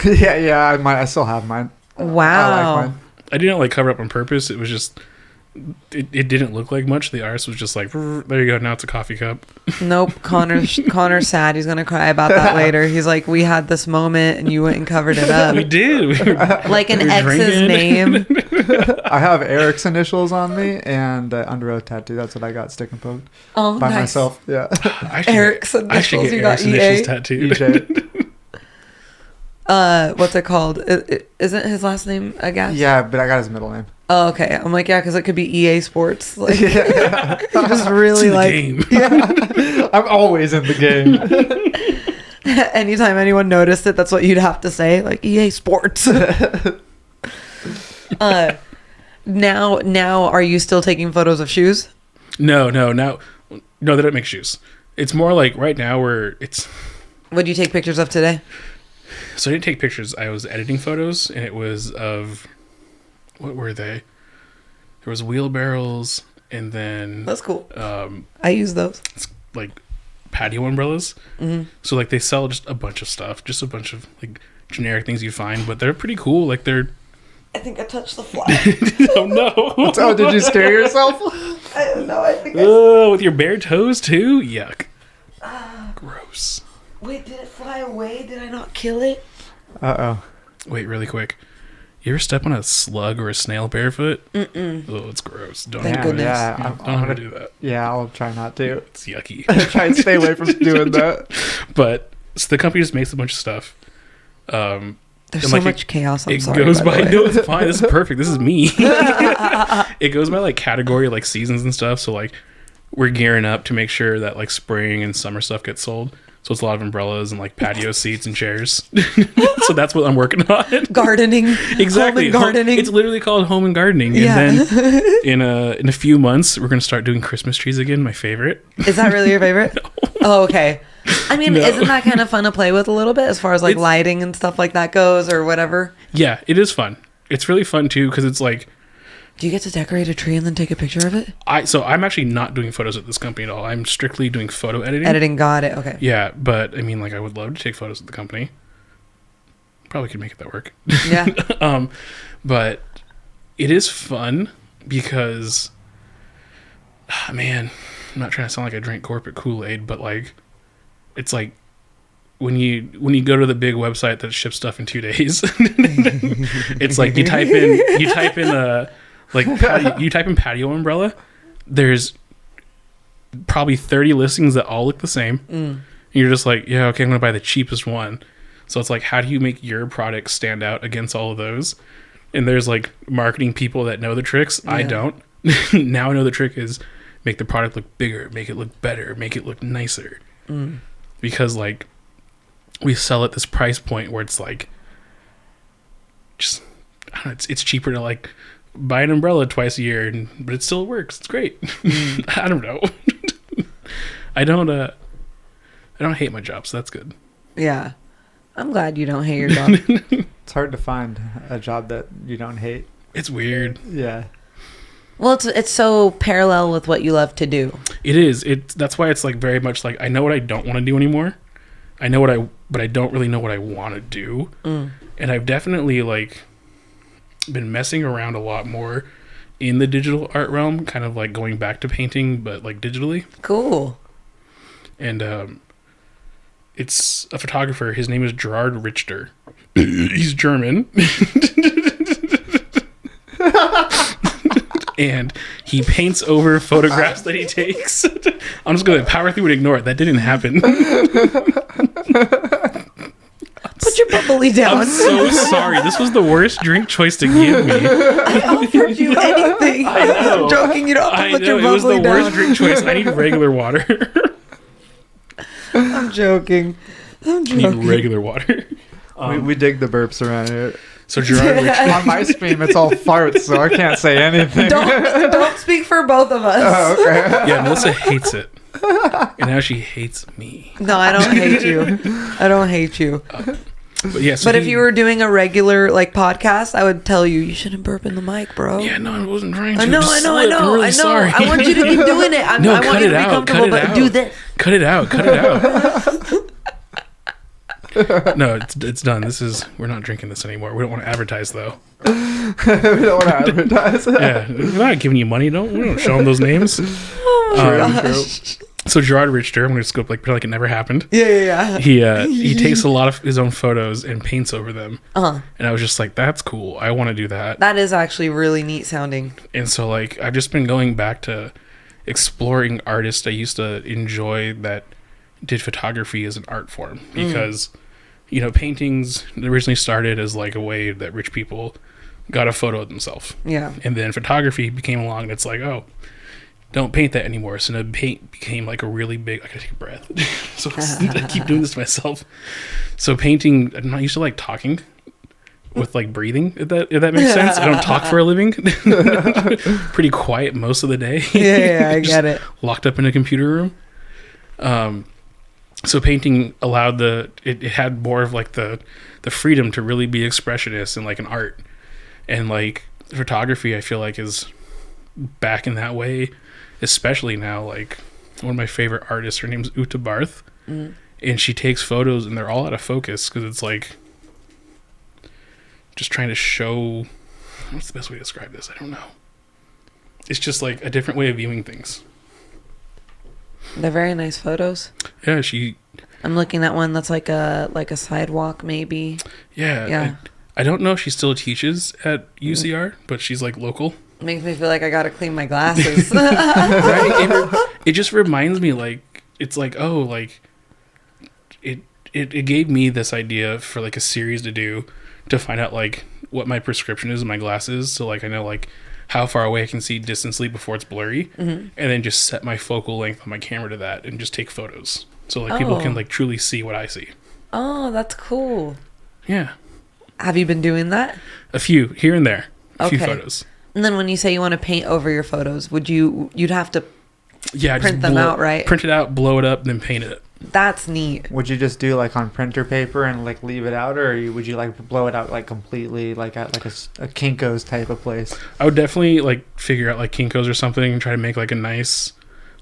Yeah. I still have mine. Wow. I like mine. I didn't like cover up on purpose. It was just it didn't look like much. The artist was just like, there you go. Now it's a coffee cup. Nope. Connor's sad. He's gonna cry about that later. He's like, we had this moment and you went and covered it up. We did. We were, like an ex's name. I have Eric's initials on me and under oath tattoo. That's what I got stick and poked Oh, by nice. myself. Yeah. Eric's I should initials. get You got Eric's initials tattooed. EJ. What's it called? Isn't his last name a guess? Yeah, but I got his middle name. Oh, okay. I'm like, yeah, because it could be EA Sports. Like, Yeah. just really It's in the like. game. Yeah. I'm always in the game. Anytime anyone noticed it, that's what you'd have to say, like EA Sports. Now, are you still taking photos of shoes? No, they don't make shoes. It's more like right now where it's. What did you take pictures of today? So I didn't take pictures. I was editing photos, and it was of. What were they? There was wheelbarrows, and then That's cool. I use those. it's like patio umbrellas. Mm-hmm. So like they sell just a bunch of stuff, just a bunch of like generic things you find, but they're pretty cool. Like they're. I think I touched the fly. Oh no! Oh, did you scare yourself? I don't know. I think Oh, with your bare toes too? Yuck. Gross. Wait, did it fly away? Did I not kill it? Uh-oh. Wait, really quick. You ever step on a slug or a snail barefoot? Oh, it's gross. Don't Thank ever, goodness. Yeah, don't ever do that. Yeah, I'll try not to. It's yucky. Try and stay away from doing that. But so the company just makes a bunch of stuff. There's and, so like, much chaos. I'm it sorry. goes by by. the way. No, it's fine. This is perfect. This is me. It goes by like category, like seasons and stuff. So like we're gearing up to make sure that like spring and summer stuff gets sold. So it's a lot of umbrellas and like patio seats and chairs. So that's what I'm working on. Gardening. Exactly. Home and gardening. It's literally called home and gardening. Yeah. And then in a few months, we're gonna start doing Christmas trees again. My favorite. Is that really your favorite? Oh, okay. I mean, No. isn't that kind of fun to play with a little bit as far as like It's- lighting and stuff like that goes or whatever? Yeah, it is fun. It's really fun too because it's like Do you get to decorate a tree and then take a picture of it? I'm actually not doing photos at this company at all. I'm strictly doing photo editing. Editing, got it. Okay. Yeah, but I mean, like, I would love to take photos at the company. Probably could make it that work. Yeah. But it is fun because, man, I'm not trying to sound like I drink corporate Kool-Aid, but like, it's like when you go to the big website that ships stuff in 2 days, it's like you type in patio umbrella. There's probably 30 listings that all look the same. And you're just like, yeah, okay, I'm gonna buy the cheapest one. So it's like, how do you make your product stand out against all of those? And there's like marketing people that know the tricks. I Yeah. don't. Now I know the trick is make the product look bigger, make it look better, make it look nicer. Because like we sell at this price point where it's like just I don't know, it's cheaper to like buy an umbrella twice a year, but it still works. It's great. I don't know. I don't hate my job, so that's good. Yeah. I'm glad you don't hate your job. It's hard to find a job that you don't hate. It's weird. Yeah. Well, it's so parallel with what you love to do. It is. That's why it's like very much like I know what I don't want to do anymore. I know but I don't really know what I want to do. And I've definitely like been messing around a lot more in the digital art realm, kind of like going back to painting, but like digitally. Cool. And it's a photographer. His name is Gerard Richter. He's German. And he paints over photographs that he takes. I'm just going to power through and ignore it. That didn't happen. Put your bubbly down. I'm so sorry. This was the worst drink choice to give me. I offered you anything. I know. I'm joking. You don't have to I put know. your It was bubbly the down. worst drink choice. I need regular water. I'm joking. I'm I need joking. regular water. We dig the burps around here. So Gerard Richter. On my stream, it's all farts, so I can't say anything. Don't speak for both of us. Oh, okay. Yeah, Melissa hates it. And now she hates me. No, I don't hate you. I don't hate you. But yeah, so But if you were doing a regular like podcast, I would tell you shouldn't burp in the mic, bro. Yeah, no, I wasn't trying to. I know, Just I know, I slipped. I'm know, really I know. sorry. I want you to keep doing it. No, I want cut you it to be out. comfortable, Cut it but out. do this. Cut it out. Cut it out. No, it's done. We're not drinking this anymore. We don't want to advertise though. We don't want to advertise. Yeah, we're not giving you money. We don't show them those names. Oh my gosh. So Gerard Richter, I'm gonna just go like pretend like it never happened. Yeah. He takes a lot of his own photos and paints over them. Uh-huh. And I was just like, that's cool. I want to do that. That is actually really neat sounding. And so like I've just been going back to exploring artists I used to enjoy that did photography as an art form because you know, paintings originally started as like a way that rich people got a photo of themselves. Yeah. And then photography became along and it's like, oh, don't paint that anymore. So now paint became like a really big, I gotta take a breath. So I keep doing this to myself. So painting, I'm not used to like talking with like breathing, if that makes sense. I don't talk for a living. Pretty quiet most of the day. Yeah, I get it. Locked up in a computer room. So painting allowed it had more of like the freedom to really be expressionist and like an art. And like photography, I feel like is back in that way, especially now. Like one of my favorite artists, her name's Uta Barth, and she takes photos and they're all out of focus because it's like just trying to show, what's the best way to describe this? I don't know. It's just like a different way of viewing things. They're very nice photos. Yeah, I'm looking at one that's like a sidewalk maybe. Yeah. I don't know if she still teaches at UCR, but she's like local. Makes me feel like I gotta clean my glasses. Right? It just reminds me, like, it's like, oh, like, it gave me this idea for like a series to do to find out like what my prescription is in my glasses, so like I know like how far away I can see distantly before it's blurry, and then just set my focal length on my camera to that and just take photos, so like people can like truly see what I see. Oh, that's cool. Yeah. Have you been doing that? A few here and there. A few photos. And then when you say you want to paint over your photos, you'd have to print them out, right? Print it out, blow it up, then paint it. That's neat. Would you just do like on printer paper and like leave it out, or would you like blow it out like completely, like at like a Kinko's type of place? I would definitely like figure out like Kinko's or something and try to make like a nice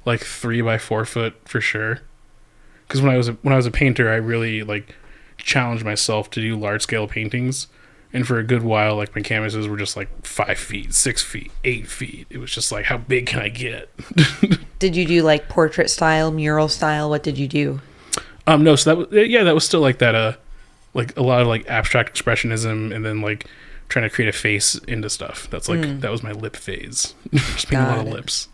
like 3x4 foot for sure. Because when I was a painter, I really like challenged myself to do large scale paintings, and for a good while like my canvases were just like 5 feet, 6 feet, 8 feet. It was just like, how big can I get? Did you do like portrait style, mural style? What did you do? No, so that was still like that like a lot of like abstract expressionism, and then like trying to create a face into stuff. That's like that was my lip phase. Just painting a lot of lips.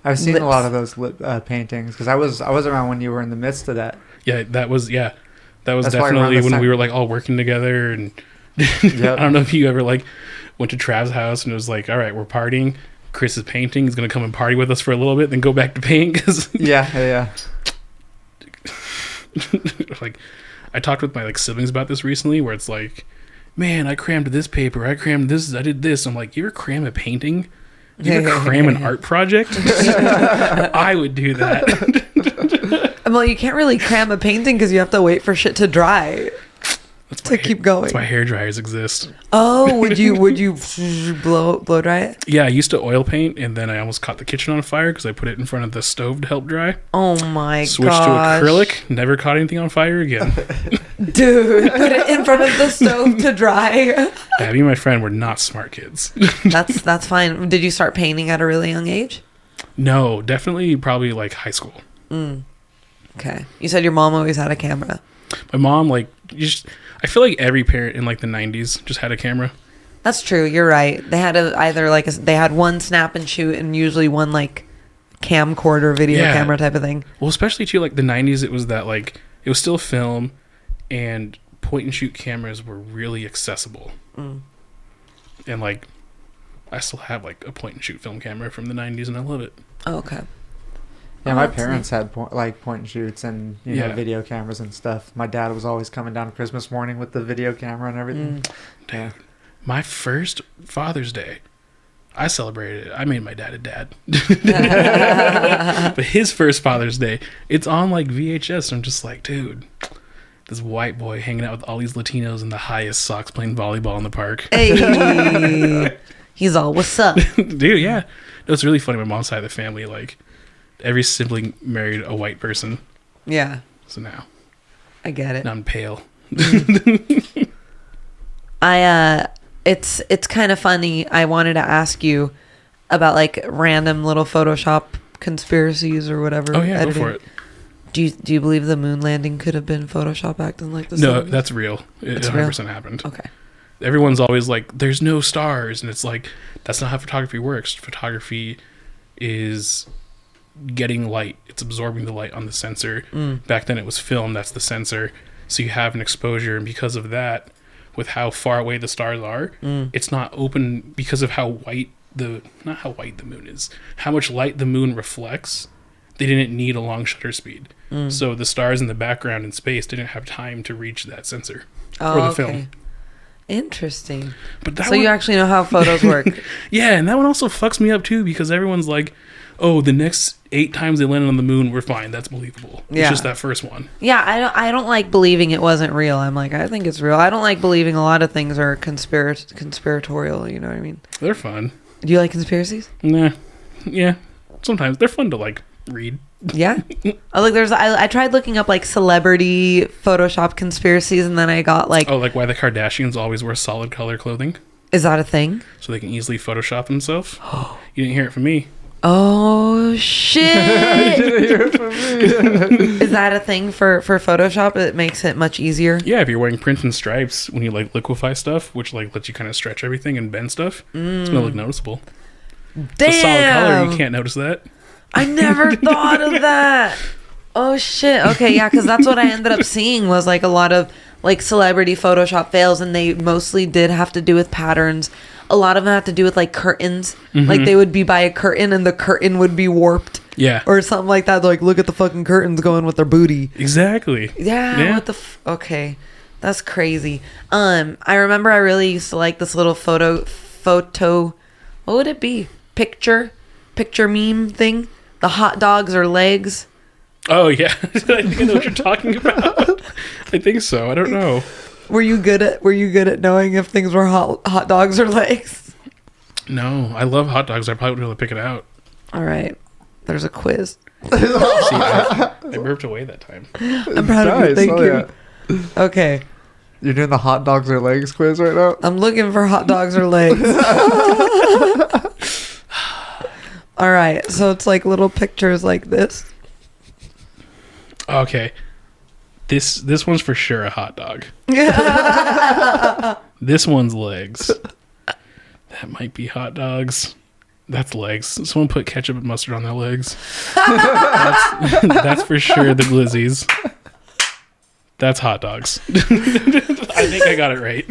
I've seen a lot of those lip paintings because I was around when you were in the midst of that. Yeah, that was definitely when we were like all working together, and I don't know if you ever like went to Trav's house and it was like, all right, we're partying. Chris is painting. He's gonna come and party with us for a little bit, then go back to paint. Cause yeah. Like, I talked with my like siblings about this recently, where it's like, man, I crammed this paper, I crammed this, I did this. I'm like, you ever cram a painting? You ever cram an art project? I would do that. Well, you can't really cram a painting because you have to wait for shit to dry to keep going. That's why hair dryers exist. Oh, would you blow dry it? Yeah, I used to oil paint, and then I almost caught the kitchen on fire because I put it in front of the stove to help dry. Oh my god! Switched to acrylic, never caught anything on fire again. Dude, put it in front of the stove to dry. Yeah, me and my friend were not smart kids. That's fine. Did you start painting at a really young age? No, definitely probably like high school. Okay. You said your mom always had a camera. My mom, like, I feel like every parent in like the 90s just had a camera. That's true. You're right. They had they had one snap and shoot and usually one like camcorder video camera type of thing. Well, especially too like the 90s, it was that like it was still film, and point and shoot cameras were really accessible. And like I still have like a point and shoot film camera from the 90s, and I love it. Oh, okay. Yeah, my parents had point and shoots and you know video cameras and stuff. My dad was always coming down Christmas morning with the video camera and everything. Dude, my first Father's Day, I celebrated it. I made my dad a dad. But his first Father's Day, it's on like VHS. I'm just like, dude, this white boy hanging out with all these Latinos in the highest socks playing volleyball in the park. Hey, he's all, what's up? Dude, yeah. No, it's really funny. My mom's side of the family, like, every sibling married a white person. Yeah. So now. I get it. Now I'm pale. It's kind of funny. I wanted to ask you about like random little Photoshop conspiracies or whatever. Oh yeah, editing. Go for it. Do you believe the moon landing could have been Photoshop acting like this? No, that's real. It 100% happened. Okay. Everyone's always like, there's no stars. And it's like, that's not how photography works. Photography is getting light. It's absorbing the light on the sensor. Back then it was film. That's the sensor. So you have an exposure. And because of that, with how far away the stars are, it's not open because of how white not how white the moon is, how much light the moon reflects. They didn't need a long shutter speed. So the stars in the background in space didn't have time to reach that sensor or the film. Interesting. But that so you actually know how photos work. Yeah, and that one also fucks me up too, because everyone's like, oh, the next 8 times they landed on the moon were fine. That's believable. Yeah. It's just that first one. Yeah, I don't like believing it wasn't real. I'm like, I think it's real. I don't like believing a lot of things are conspiratorial, you know what I mean? They're fun. Do you like conspiracies? Nah. Yeah. Sometimes they're fun to like read. Yeah. I tried looking up like celebrity Photoshop conspiracies, and then I got like, oh, like why the Kardashians always wear solid color clothing. Is that a thing? So they can easily Photoshop themselves. You didn't hear it from me. Oh shit! Didn't hear it from me. Is that a thing for Photoshop? It makes it much easier. Yeah, if you're wearing prints and stripes when you like liquefy stuff, which like lets you kind of stretch everything and bend stuff, it's gonna look noticeable. Damn! It's a solid color, you can't notice that. I never thought of that. Oh shit. Okay, yeah, because that's what I ended up seeing was like a lot of like celebrity Photoshop fails, and they mostly did have to do with patterns. A lot of them had to do with like curtains. Like they would be by a curtain and the curtain would be warped. Yeah. Or something like that. Like, look at the fucking curtains going with their booty. Exactly. Yeah. What the okay. That's crazy. I remember I really used to like this little photo what would it be? Picture meme thing. The hot dogs or legs. Oh yeah. I think I know what you're talking about. I think so. I don't know. Were you good at knowing if things were hot dogs or legs? No, I love hot dogs. I probably would be able to pick it out. All right. There's a quiz. See, I burped away that time. I'm proud of you. Thank you. Yeah. Okay. You're doing the hot dogs or legs quiz right now? I'm looking for hot dogs or legs. All right. So it's like little pictures like this. Okay. This one's for sure a hot dog. This one's legs. That might be hot dogs. That's legs. Someone put ketchup and mustard on their legs. That's for sure the glizzies. That's hot dogs. I think I got it right.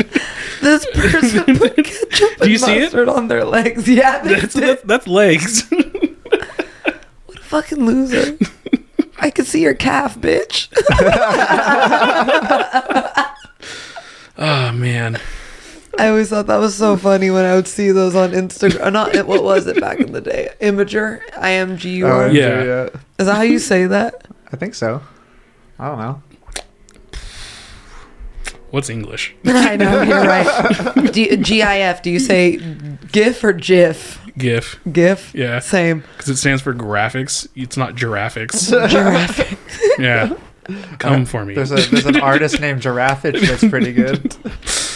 This person put ketchup Do you and see it? mustard on their legs. Yeah, That's legs. What a fucking loser. I can see your calf, bitch. Oh, man. I always thought that was so funny when I would see those on Instagram. Not what was it back in the day? Imager, IMGUR. Oh, Yeah. Is that how you say that? I think so. I don't know. What's English? I know you're right. GIF. Do you say GIF or GIF? GIF. GIF. Yeah. Same. Because it stands for graphics. It's not giraffics. Giraffe. Yeah. Come for me. There's an artist named Giraffage that's pretty good.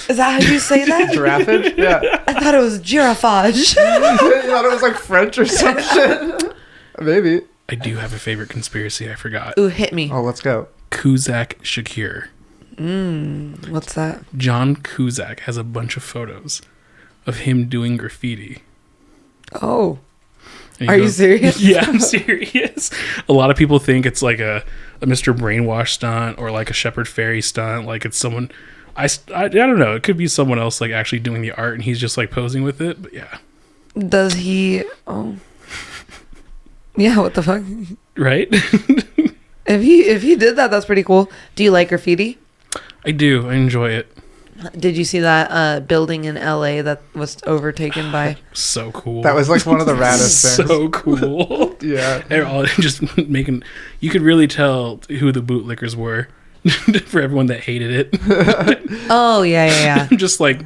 Is that how you say that? Giraffage? Yeah. I thought it was giraffage. You thought it was like French or some shit? Maybe. I do have a favorite conspiracy I forgot. Ooh, hit me. Oh, let's go. Cusack Shakir. What's that? John Cusack has a bunch of photos of him doing graffiti. Oh. And he Are you serious? Yeah, I'm serious. A lot of people think it's like a Mr. Brainwash stunt or like a Shepard Fairey stunt. Like it's someone, I don't know. It could be someone else like actually doing the art and he's just like posing with it. But yeah. Does he? Oh. Yeah. What the fuck? Right? If he did that, that's pretty cool. Do you like graffiti? I do. I enjoy it. Did you see that building in LA that was overtaken by? So cool. That was like one of the raddest things. So cool. Yeah. They're all just making. You could really tell who the bootlickers were for everyone that hated it. Oh yeah. Just like.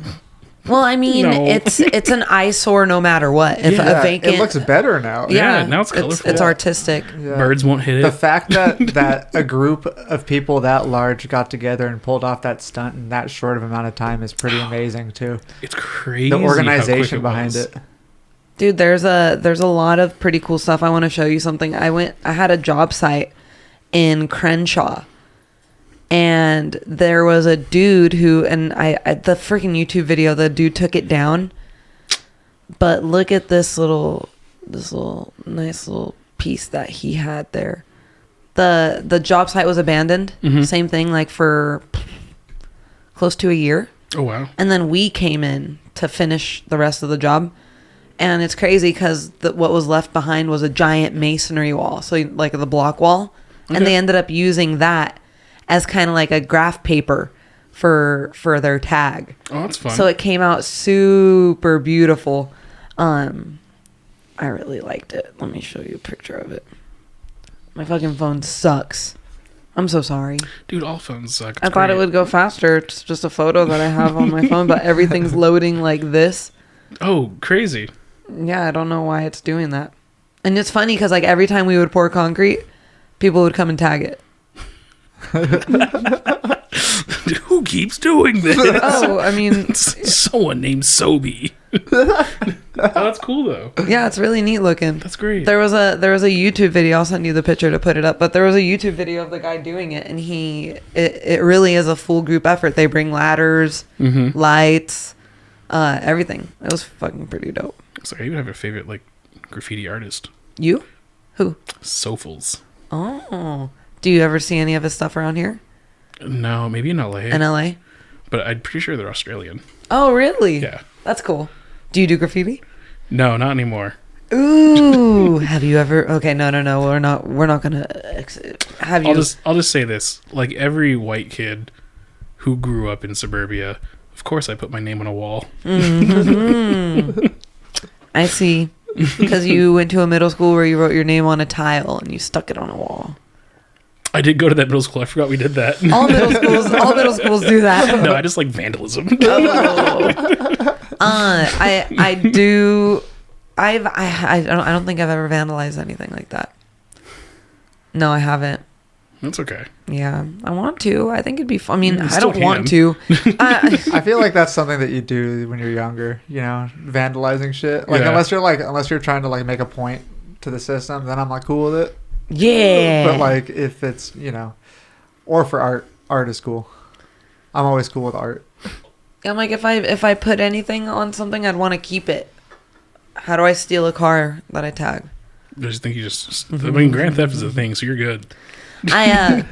Well, I mean, No. it's an eyesore no matter what. If Yeah, a vacant, it looks better now. Yeah, now it's colorful. It's artistic. Yeah. Birds won't hit The it. fact that a group of people that large got together and pulled off that stunt in that short of amount of time is pretty amazing too. It's crazy. The how quick organization behind was. it. Dude, there's a lot of pretty cool stuff. I want to show you something. I had a job site in Crenshaw, and there was a dude who, and I the freaking YouTube video, the dude took it down. But look at this little nice little piece that he had there. The job site was abandoned. Mhm. Same thing, like for close to a year. Oh wow. And then we came in to finish the rest of the job. And it's crazy because what was left behind was a giant masonry wall. So like the block wall. Okay. And they ended up using that as kind of like a graph paper for their tag. Oh, that's fun. So it came out super beautiful. I really liked it. Let me show you a picture of it. My fucking phone sucks. I'm so sorry. Dude, all phones suck. It's I thought it great. would go faster. It's just a photo that I have on my phone, but everything's loading like this. Oh, crazy. Yeah, I don't know why it's doing that. And it's funny because like every time we would pour concrete, people would come and tag it. Who keeps doing this? Oh, I mean, Someone named Sobe. that's cool though. Yeah, it's really neat looking. That's great. There was a YouTube video. I'll send you the picture to put it up. But there was a YouTube video of the guy doing it, and it really is a full group effort. They bring ladders, lights, everything. It was fucking pretty dope. So I even have a favorite like graffiti artist. You? Who? Sofels. Oh. Do you ever see any of his stuff around here? No, maybe in LA. In LA? But I'm pretty sure they're Australian. Oh, really? Yeah. That's cool. Do you do graffiti? No, not anymore. Ooh. Have you ever? Okay, no. We're not gonna. Have you? I'll just say this: like every white kid who grew up in suburbia, of course I put my name on a wall. Mm-hmm. I see. Because you went to a middle school where you wrote your name on a tile and you stuck it on a wall. I did go to that middle school. I forgot we did that. All middle schools do that. No, I just like vandalism. Oh. I do. I don't think I've ever vandalized anything like that. No, I haven't. That's okay. Yeah, I want to. I think it'd be fun. I mean, You I don't still want to. I feel like that's something that you do when you're younger, you know, vandalizing shit. Like unless you're trying to like make a point to the system, then I'm like cool with it. Yeah. But like if it's, you know, or for art is cool. I'm always cool with art. I'm like, if I put anything on something, I'd want to keep it. How do I steal a car that I tag? I just think I mean, grand theft is a thing, so you're good. I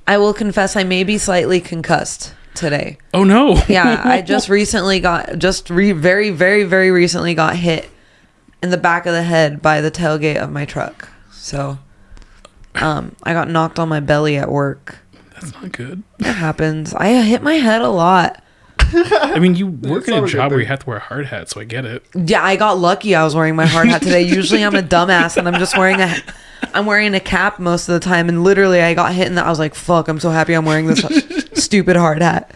will confess I may be slightly concussed today. Oh no. Yeah, I just recently very, very, very recently got hit in the back of the head by the tailgate of my truck. So, I got knocked on my belly at work. That's not good. It happens. I hit my head a lot. I mean, you work in not a a good job where you thing. have to wear a hard hat, so I get it. Yeah, I got lucky. I was wearing my hard hat today. Usually I'm a dumbass and I'm just wearing a cap most of the time. And literally I got hit and I was like, fuck, I'm so happy I'm wearing this stupid hard hat.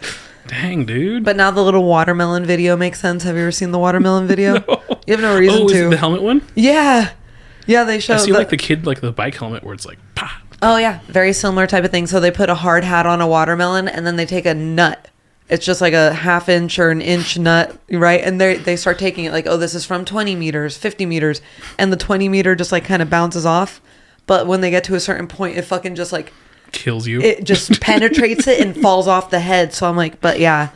Dang, dude. But now the little watermelon video makes sense. Have you ever seen the watermelon video? No. You have no reason is to. it the helmet one? Yeah. Yeah, they show I see like the kid, like the bike helmet where it's like, pah. Oh, yeah. Very similar type of thing. So they put a hard hat on a watermelon and then they take a nut. It's just like a half inch or an inch nut, right? And they start taking it like, oh, this is from 20 meters, 50 meters. And the 20 meter just like kind of bounces off. But when they get to a certain point, it fucking just like Kills you. It just penetrates it and falls off the head. So I'm like, but yeah,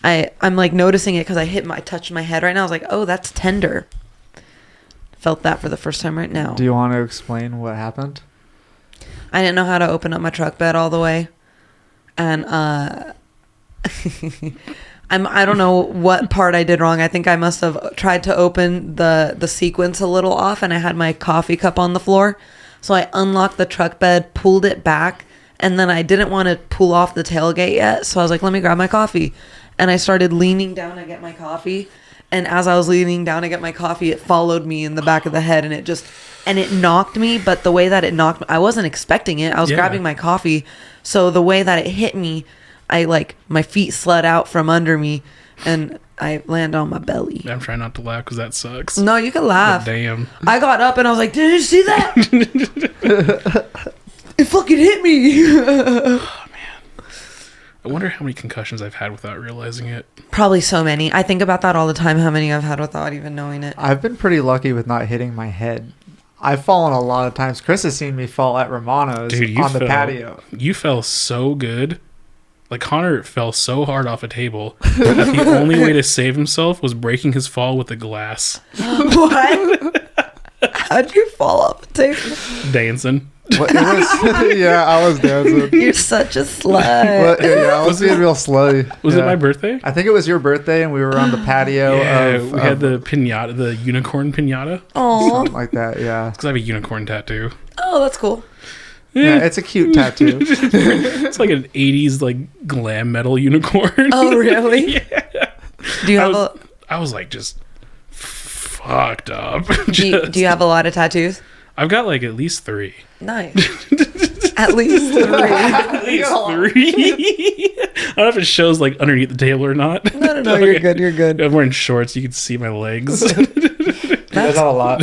I'm like noticing it because I touched my head right now. I was like, oh, that's tender. Felt that for the first time right now. Do you want to explain what happened? I didn't know how to open up my truck bed all the way. And I don't know what part I did wrong. I think I must have tried to open the sequence a little off and I had my coffee cup on the floor. So I unlocked the truck bed, pulled it back, and then I didn't want to pull off the tailgate yet. So I was like, let me grab my coffee. And I started leaning down to get my coffee. And as I was leaning down to get my coffee, it followed me in the back of the head and it knocked me. But the way that it knocked me, I wasn't expecting it. I was grabbing my coffee. So the way that it hit me, my feet slid out from under me and I landed on my belly. I'm trying not to laugh because that sucks. No, you can laugh. But damn. I got up and I was like, did you see that? It fucking hit me. Oh, man. I wonder how many concussions I've had without realizing it. Probably so many. I think about that all the time, how many I've had without even knowing it. I've been pretty lucky with not hitting my head. I've fallen a lot of times. Chris has seen me fall at Romano's on the patio. You fell so good. Like, Connor fell so hard off a table that the only way to save himself was breaking his fall with a glass. What? How'd you fall off the table? Dancing. What, it was, yeah, I was dancing. You're such a slut. I was being real slutty. Was it my birthday? I think it was your birthday, and we were on the patio. We had the pinata, the unicorn pinata. Oh, something like that. Yeah. Because I have a unicorn tattoo. Oh, that's cool. Yeah, it's a cute tattoo. It's like an 80s like glam metal unicorn. Oh, really? Yeah. Do you have I was like just fucked up. Do you have a lot of tattoos? I've got like at least 3. Nice. At least 3. At least 3. I don't know if it shows like underneath the table or not. No, you're good. You're good. I'm wearing shorts. You can see my legs. does that a lot.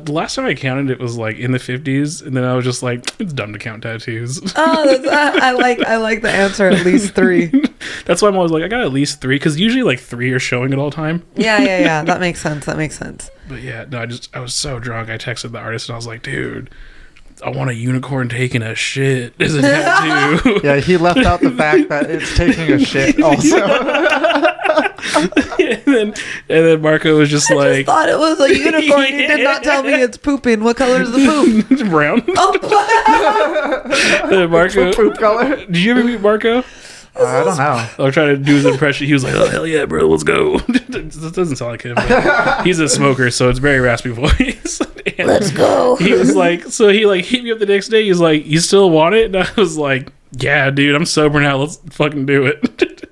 The last time I counted, it was like in the 50s, and then I was just like, it's dumb to count tattoos. I like the answer. At least 3. That's why I'm always like, I got at least 3, because usually like 3 are showing at all time. Yeah. That makes sense. But yeah, no, I was so drunk. I texted the artist and I was like, dude, I want a unicorn taking a shit as a tattoo. Yeah, he left out the fact that it's taking a shit also. and then Marco was just I like, thought it was a unicorn. You did not tell me it's pooping. What color is the poop? it's brown. Oh, And then Marco, Poop color. did you ever meet Marco? I don't know. I was trying to do his impression. He was like, oh, hell yeah, bro, let's go. This doesn't sound like him. But he's a smoker, so it's very raspy voice. And let's go. he was like, so he like hit me up the next day. He's like, you still want it? And I was like, yeah, dude, I'm sober now. Let's fucking do it.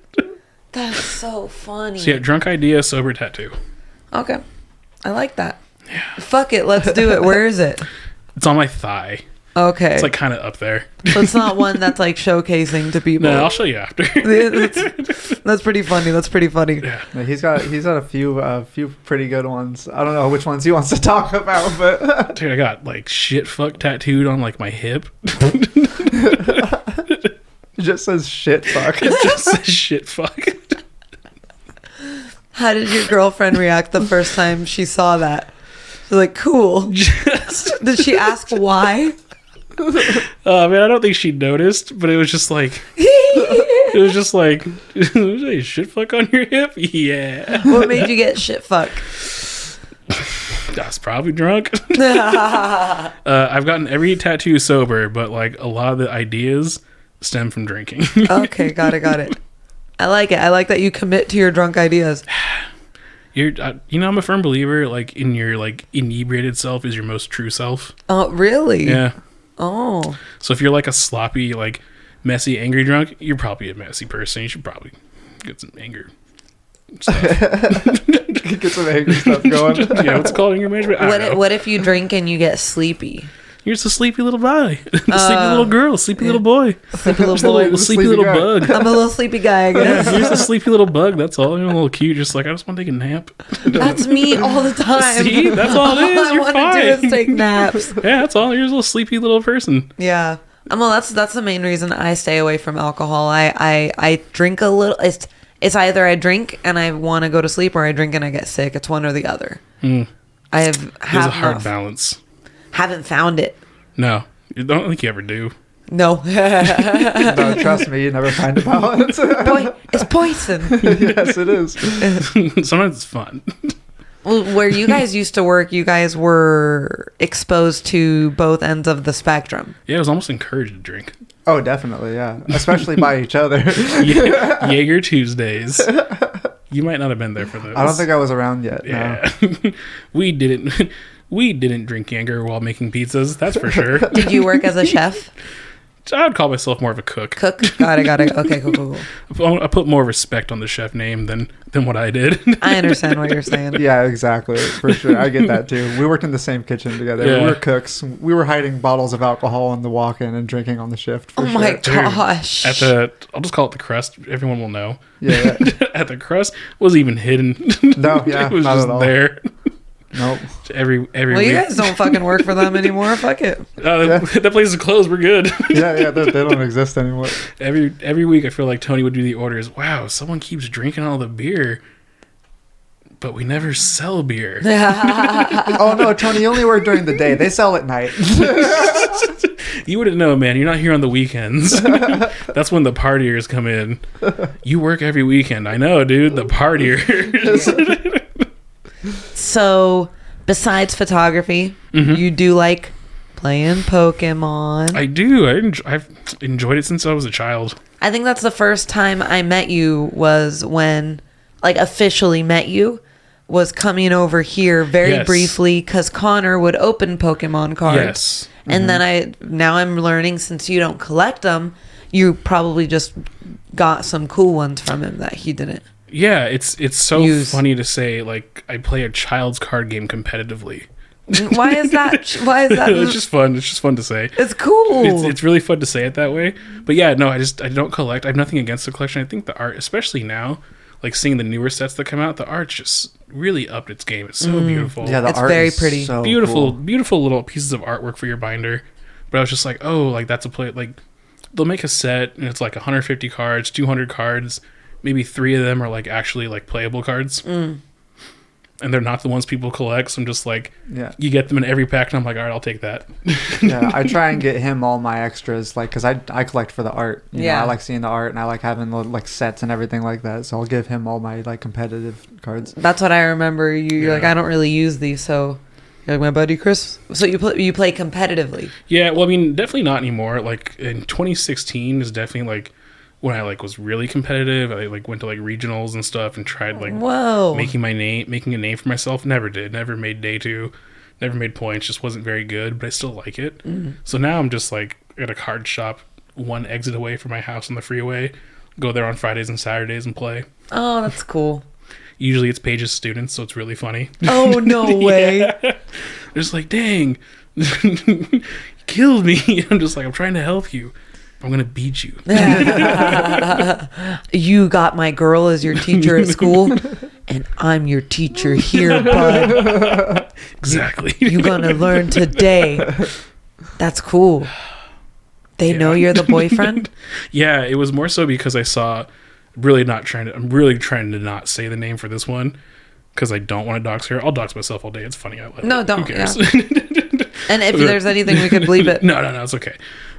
That's so funny. So yeah, drunk idea, sober tattoo. Okay. I like that. Yeah. Fuck it. Let's do it. Where is it? It's on my thigh. Okay. It's like kind of up there. So it's not one that's like showcasing to people. No, I'll show you after. That's pretty funny. Yeah. Yeah, he's got a few pretty good ones. I don't know which ones he wants to talk about, but Dude, I got like shit fuck tattooed on like my hip. it just says shit fuck. It just says shit fuck. How did your girlfriend react the first time she saw that? She's like, cool. Did she ask why? Man, I don't think she noticed, but it was just like, shit fuck on your hip? Yeah. What made you get shit fuck? I was probably drunk. I've gotten every tattoo sober, but like a lot of the ideas stem from drinking. Okay, got it. I like it. I like that you commit to your drunk ideas. I'm a firm believer, like in your like inebriated self is your most true self. Oh, really? Yeah. Oh. So if you're like a sloppy, like messy, angry drunk, you're probably a messy person. You should probably get some anger stuff. Get some angry stuff going. Yeah, what's it called, anger management? I don't know. What if you drink and you get sleepy? You're just a sleepy little guy, a sleepy little girl, a sleepy little boy, Sleepy little just a boy. little sleepy little guy. bug. I'm a little sleepy guy, I Yeah, guess. you're just a sleepy little bug. That's all. You're a little cute. Just like I just want to take a nap. That's me all the time. See, that's all it is. All I You're want to do fine. is take naps. Yeah, that's all. You're just a little sleepy little person. Yeah. Well, that's the main reason I stay away from alcohol. I drink a little. It's either I drink and I want to go to sleep, or I drink and I get sick. It's one or the other. I have There's a hard balance. Haven't found it. No, I don't think you ever do. No. No, trust me, you never find a balance. It's poison. Yes, it is. Sometimes it's fun. Well, where you guys used to work, you guys were exposed to both ends of the spectrum. Yeah, I was almost encouraged to drink. Oh, definitely, yeah. Especially by each other. Jaeger Tuesdays. You might not have been there for those. I don't think I was around yet. Yeah, No. we didn't drink Jaeger while making pizzas. That's for sure. Did you work as a chef? I would call myself more of a cook. Cook? Got it. Okay, cool. I put more respect on the chef name than what I did. I understand what you're saying. Yeah, exactly. For sure. I get that too. We worked in the same kitchen together. Yeah. We were cooks. We were hiding bottles of alcohol on the walk-in and drinking on the shift. For Oh sure. my gosh. I'll just call it the crust. Everyone will know. Yeah. At the crust wasn't even hidden. No, yeah, it was not just at all. there. Nope. Every Well, week. you guys don't fucking work for them anymore. Fuck it. That place is closed. We're good. Yeah, they don't exist anymore. Every week, I feel like Tony would do the orders. Wow, someone keeps drinking all the beer, but we never sell beer. Oh no, Tony, you only work during the day. They sell at night. You wouldn't know, man. You're not here on the weekends. That's when the partiers come in. You work every weekend. I know, dude. The partiers. So, besides photography, you do like playing Pokemon. I do. I've enjoyed it since I was a child. I think that's the first time I met you was when, like, officially met you, was coming over here very Yes. briefly because Connor would open Pokemon cards. Yes. And then now I'm learning, since you don't collect them, you probably just got some cool ones from him that he didn't. Yeah, it's so Use. funny to say, like, I play a child's card game competitively. Why is that? Why is that? It's just fun. It's just fun to say. It's cool. It's really fun to say it that way. But yeah, no, I don't collect. I have nothing against the collection. I think the art, especially now, like seeing the newer sets that come out, the art's just really upped its game. It's so beautiful. Yeah, the It's art very is pretty. so Beautiful, cool. beautiful little pieces of artwork for your binder. But I was just like, oh, like that's a play. Like they'll make a set and it's like 150 cards, 200 cards. Maybe 3 of them are like actually like playable cards. And they're not the ones people collect. So I'm just like, Yeah. you get them in every pack, and I'm like, all right, I'll take that. Yeah, I try and get him all my extras, like, because I collect for the art. You know, Yeah. I like seeing the art, and I like having like sets and everything like that. So I'll give him all my like competitive cards. That's what I remember. You're like, Yeah. I don't really use these, so you're like my buddy Chris. So you play competitively. Yeah, well, I mean, definitely not anymore. Like in 2016 is definitely like when I like was really competitive. I like went to like regionals and stuff and tried like Whoa. making a name for myself. Never did. Never made day 2. Never made points. Just wasn't very good, but I still like it. So now I'm just like at a card shop 1 exit away from my house on the freeway. Go there on Fridays and Saturdays and play. Oh, that's cool. Usually it's Paige's students, so it's really funny. Oh, no way. They're just like, dang, you killed me. I'm just like, I'm trying to help you. I'm going to beat you. You got my girl as your teacher at school, and I'm your teacher here, bud. Exactly. You're going to learn today. That's cool. They know you're the boyfriend? Yeah, it was more so because I saw, I'm really trying to not say the name for this one because I don't want to dox her. I'll dox myself all day. It's funny. No, don't. Who cares? And if there's anything we could bleep it. No, it's okay.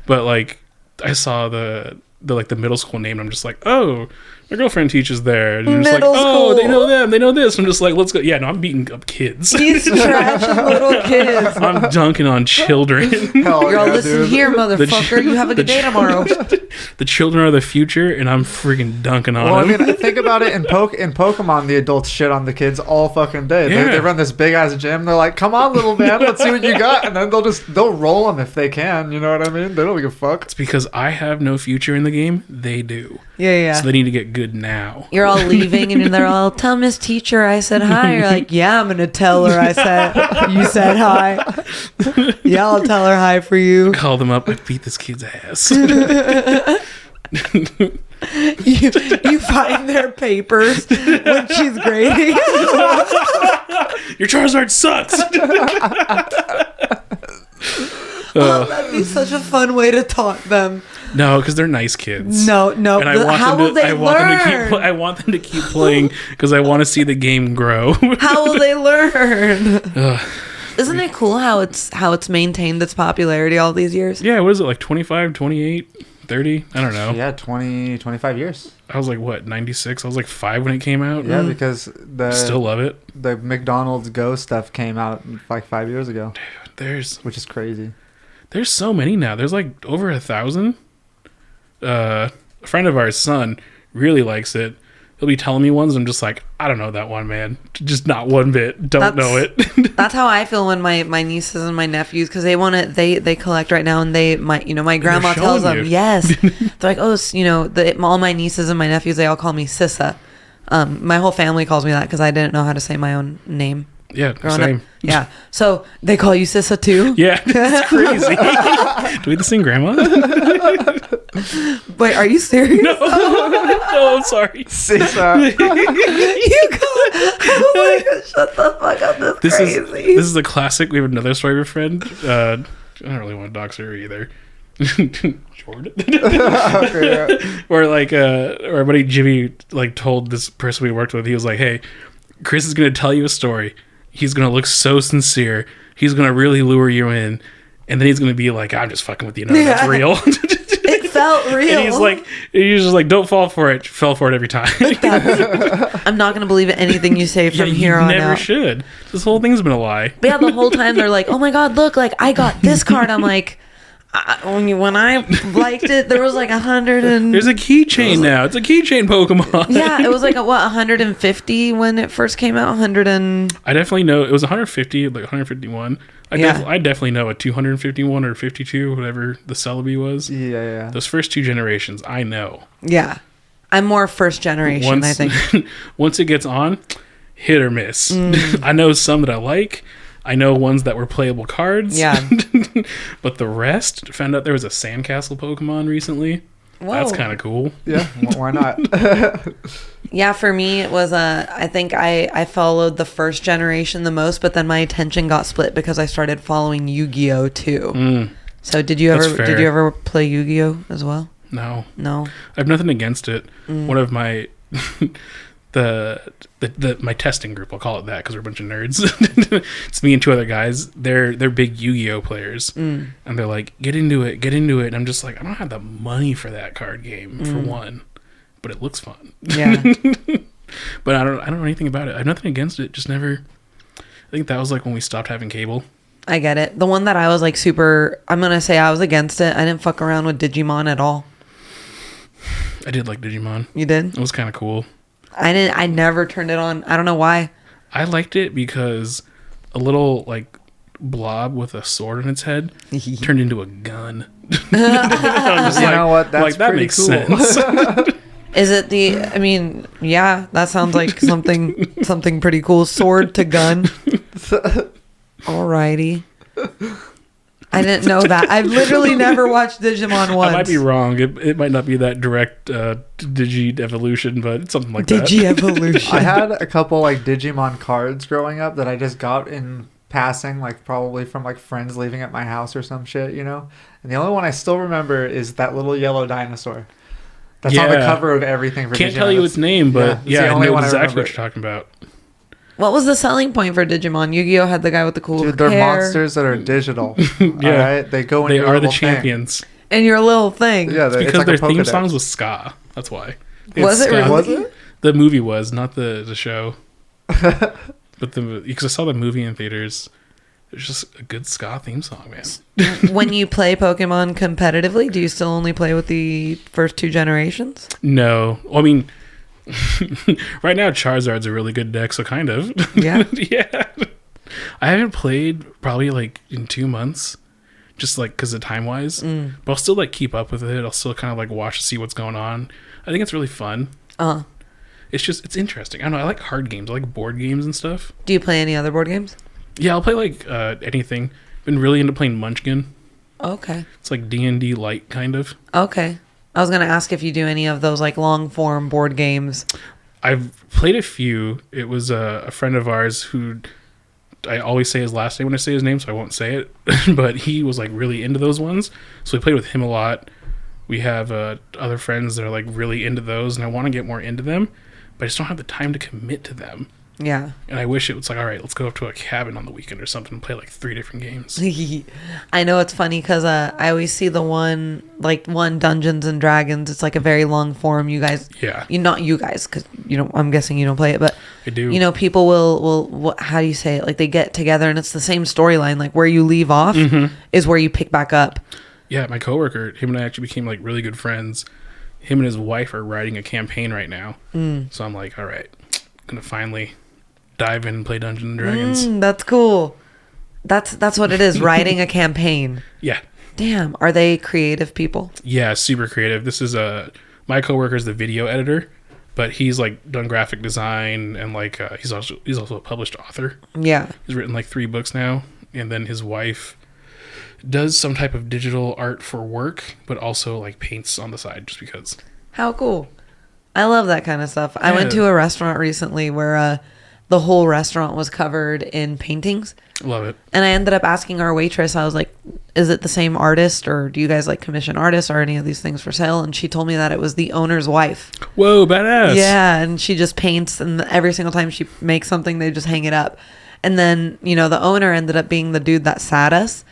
But like, I saw the middle school name, and I'm just like, oh, my girlfriend teaches there. And I'm just Middle like, oh, school. they know them, they know this. I'm just like, let's go. Yeah, no, I'm beating up kids. These trash little kids. I'm dunking on children. Hell You're all, yeah, listen dude. here, motherfucker. You have a good day tomorrow. The children are the future, and I'm freaking dunking on Well, I them. mean, think about it. In Pokemon, the adults shit on the kids all fucking day. Yeah. They run this big ass gym. They're like, "Come on, little man, let's see what you got," and then they'll roll them if they can. You know what I mean? They don't give a fuck. It's because I have no future in the game. They do. Yeah. So they need to get good now. You're all leaving and they're all, tell Miss Teacher I said hi. You're like, yeah, I'm going to tell her you said hi. Yeah, I'll tell her hi for you. Call them up. I beat this kid's ass. You find their papers when she's grading. Your Charizard sucks. Oh, that'd be such a fun way to taunt them. No, because they're nice kids. No. And I want How will they learn? I want them to keep playing because I want to see the game grow. How will they learn? Ugh. Isn't it cool how it's maintained its popularity all these years? Yeah, what is it, like 25, 28, 30? I don't know. Yeah, 25 years. I was like, what, 96? I was like 5 when it came out. Yeah, because Still love it. the McDonald's Go stuff came out like 5 years ago, There's which is crazy. so many now. There's like over 1,000. A friend of ours' son really likes it. He'll be telling me ones. I'm just like, I don't know that one, man. Just not one bit. Don't know it. That's how I feel when my nieces and my nephews, because they want to they collect right now, and my grandma tells showing them you. yes. They're like, oh, all my nieces and my nephews, they all call me Sissa. My whole family calls me that because I didn't know how to say my own name Yeah, growing same. up. Yeah, so they call you Sissa too. Yeah, it's crazy. Do we have the same grandma? Wait, are you serious? No, I'm sorry. Sisa. You call? Oh my God, shut the fuck up! This crazy. This is a classic. We have another story of a friend. I don't really want to dox her either. Jordan. Okay, yeah. Or like or our buddy Jimmy like told this person we worked with, he was like, hey, Chris is gonna tell you a story. He's gonna look so sincere. He's gonna really lure you in, and then he's gonna be like, I'm just fucking with you. No, that's real. It felt real. And he's just like, don't fall for it. Fell for it every time. I'm not gonna believe anything you say from here on never out. should. This whole thing's been a lie. But yeah, the whole time they're like, "Oh my God, look! Like I got this card." I'm like, when I liked it, there was like 100 and There's a keychain now. It's a keychain Pokemon. yeah, it was like 150 when it first came out. 100 and I definitely know it was 150, like 151. I definitely know a 251 or 52, whatever the Celebi was. Yeah. Those first 2 generations, I know. yeah, I'm more first generation. I think. Once it gets on, hit or miss. I know some that I like. I know ones that were playable cards. Yeah. But the rest, found out there was a Sandcastle Pokemon recently. That's kind of cool. Yeah, why not? Yeah, for me it was I think I followed the first generation the most, but then my attention got split because I started following Yu-Gi-Oh too. So did you ever play Yu-Gi-Oh as well? No. No. I have nothing against it. One of my my testing group, I'll call it that because we're a bunch of nerds. It's me and two other guys. They're big Yu-Gi-Oh players, and they're like, get into it. And I'm just like, I don't have the money for that card game for one, but it looks fun. Yeah. But I don't know anything about it. I have nothing against it. Just never. I think that was like when we stopped having cable. I get it. The one that I was like I'm gonna say I was against it. I didn't fuck around with Digimon at all. I did like Digimon. You did? It was kind of cool. I never turned it on. I don't know why. I liked it because a little like blob with a sword on its head turned into a gun. Know what? That's that pretty makes cool. sense. Is it yeah, that sounds like something pretty cool. Sword to gun. Alrighty. I didn't know that. I've literally never watched Digimon once. I might be wrong. It might not be that direct Digi-evolution, but it's something like that. Digi-evolution. I had a couple like Digimon cards growing up that I just got in passing, like probably from like friends leaving at my house or some shit, And the only one I still remember is that little yellow dinosaur. That's on the cover of everything for Can't Digimon. tell you its name, but yeah, I know exactly what you're talking about. What was the selling point for Digimon? Yu-Gi-Oh had the guy with the cool Dude, they're hair. monsters that are digital. Yeah. All right? They go in They your are the little champions. And your little thing. Yeah, It's it's because like their a theme Pokedex. songs was ska. That's why. Was it really? Was it? The movie was, not the show. But because I saw the movie in theaters, it's just a good ska theme song, man. When you play Pokemon competitively, do you still only play with the first two generations? No. Well, I mean, right now Charizard's a really good deck, so kind of. Yeah. Yeah. I haven't played probably like in 2 months, just like because of time-wise. But I'll still like keep up with it. I'll still kind of like watch to see what's going on. I think it's really fun. It's interesting. I don't know. I like hard games. I like board games and stuff. Do you play any other board games? Yeah, I'll play like anything. Been really into playing Munchkin. Okay. It's like D&D light, kind of. Okay. I was going to ask if you do any of those like long form board games. I've played a few. It was a friend of ours who, I always say his last name when I say his name, so I won't say it. But he was like really into those ones. So we played with him a lot. We have other friends that are like really into those, and I want to get more into them, but I just don't have the time to commit to them. Yeah. And I wish it was like, all right, let's go up to a cabin on the weekend or something and play like 3 different games. I know it's funny because I always see the one Dungeons and Dragons. It's like a very long form. You guys, not you guys, because I'm guessing you don't play it, but I do. People will how do you say it? Like they get together and it's the same storyline. Like where you leave off is where you pick back up. Yeah, my coworker, him and I actually became like really good friends. Him and his wife are writing a campaign right now. So I'm like, all right, I'm gonna finally dive in and play Dungeons and Dragons. That's cool. That's what it is, writing a campaign. Yeah. Damn, are they creative people? Yeah, super creative. This is my coworker's the video editor, but he's like done graphic design and like he's also a published author. Yeah. He's written like 3 books now, and then his wife does some type of digital art for work, but also like paints on the side just because. How cool. I love that kind of stuff. Yeah. I went to a restaurant recently where the whole restaurant was covered in paintings. Love it. And I ended up asking our waitress, I was like, is it the same artist, or do you guys like commission artists or any of these things for sale? And she told me that it was the owner's wife. Whoa, badass. Yeah, and she just paints, and every single time she makes something, they just hang it up. And then, the owner ended up being the dude that sat us.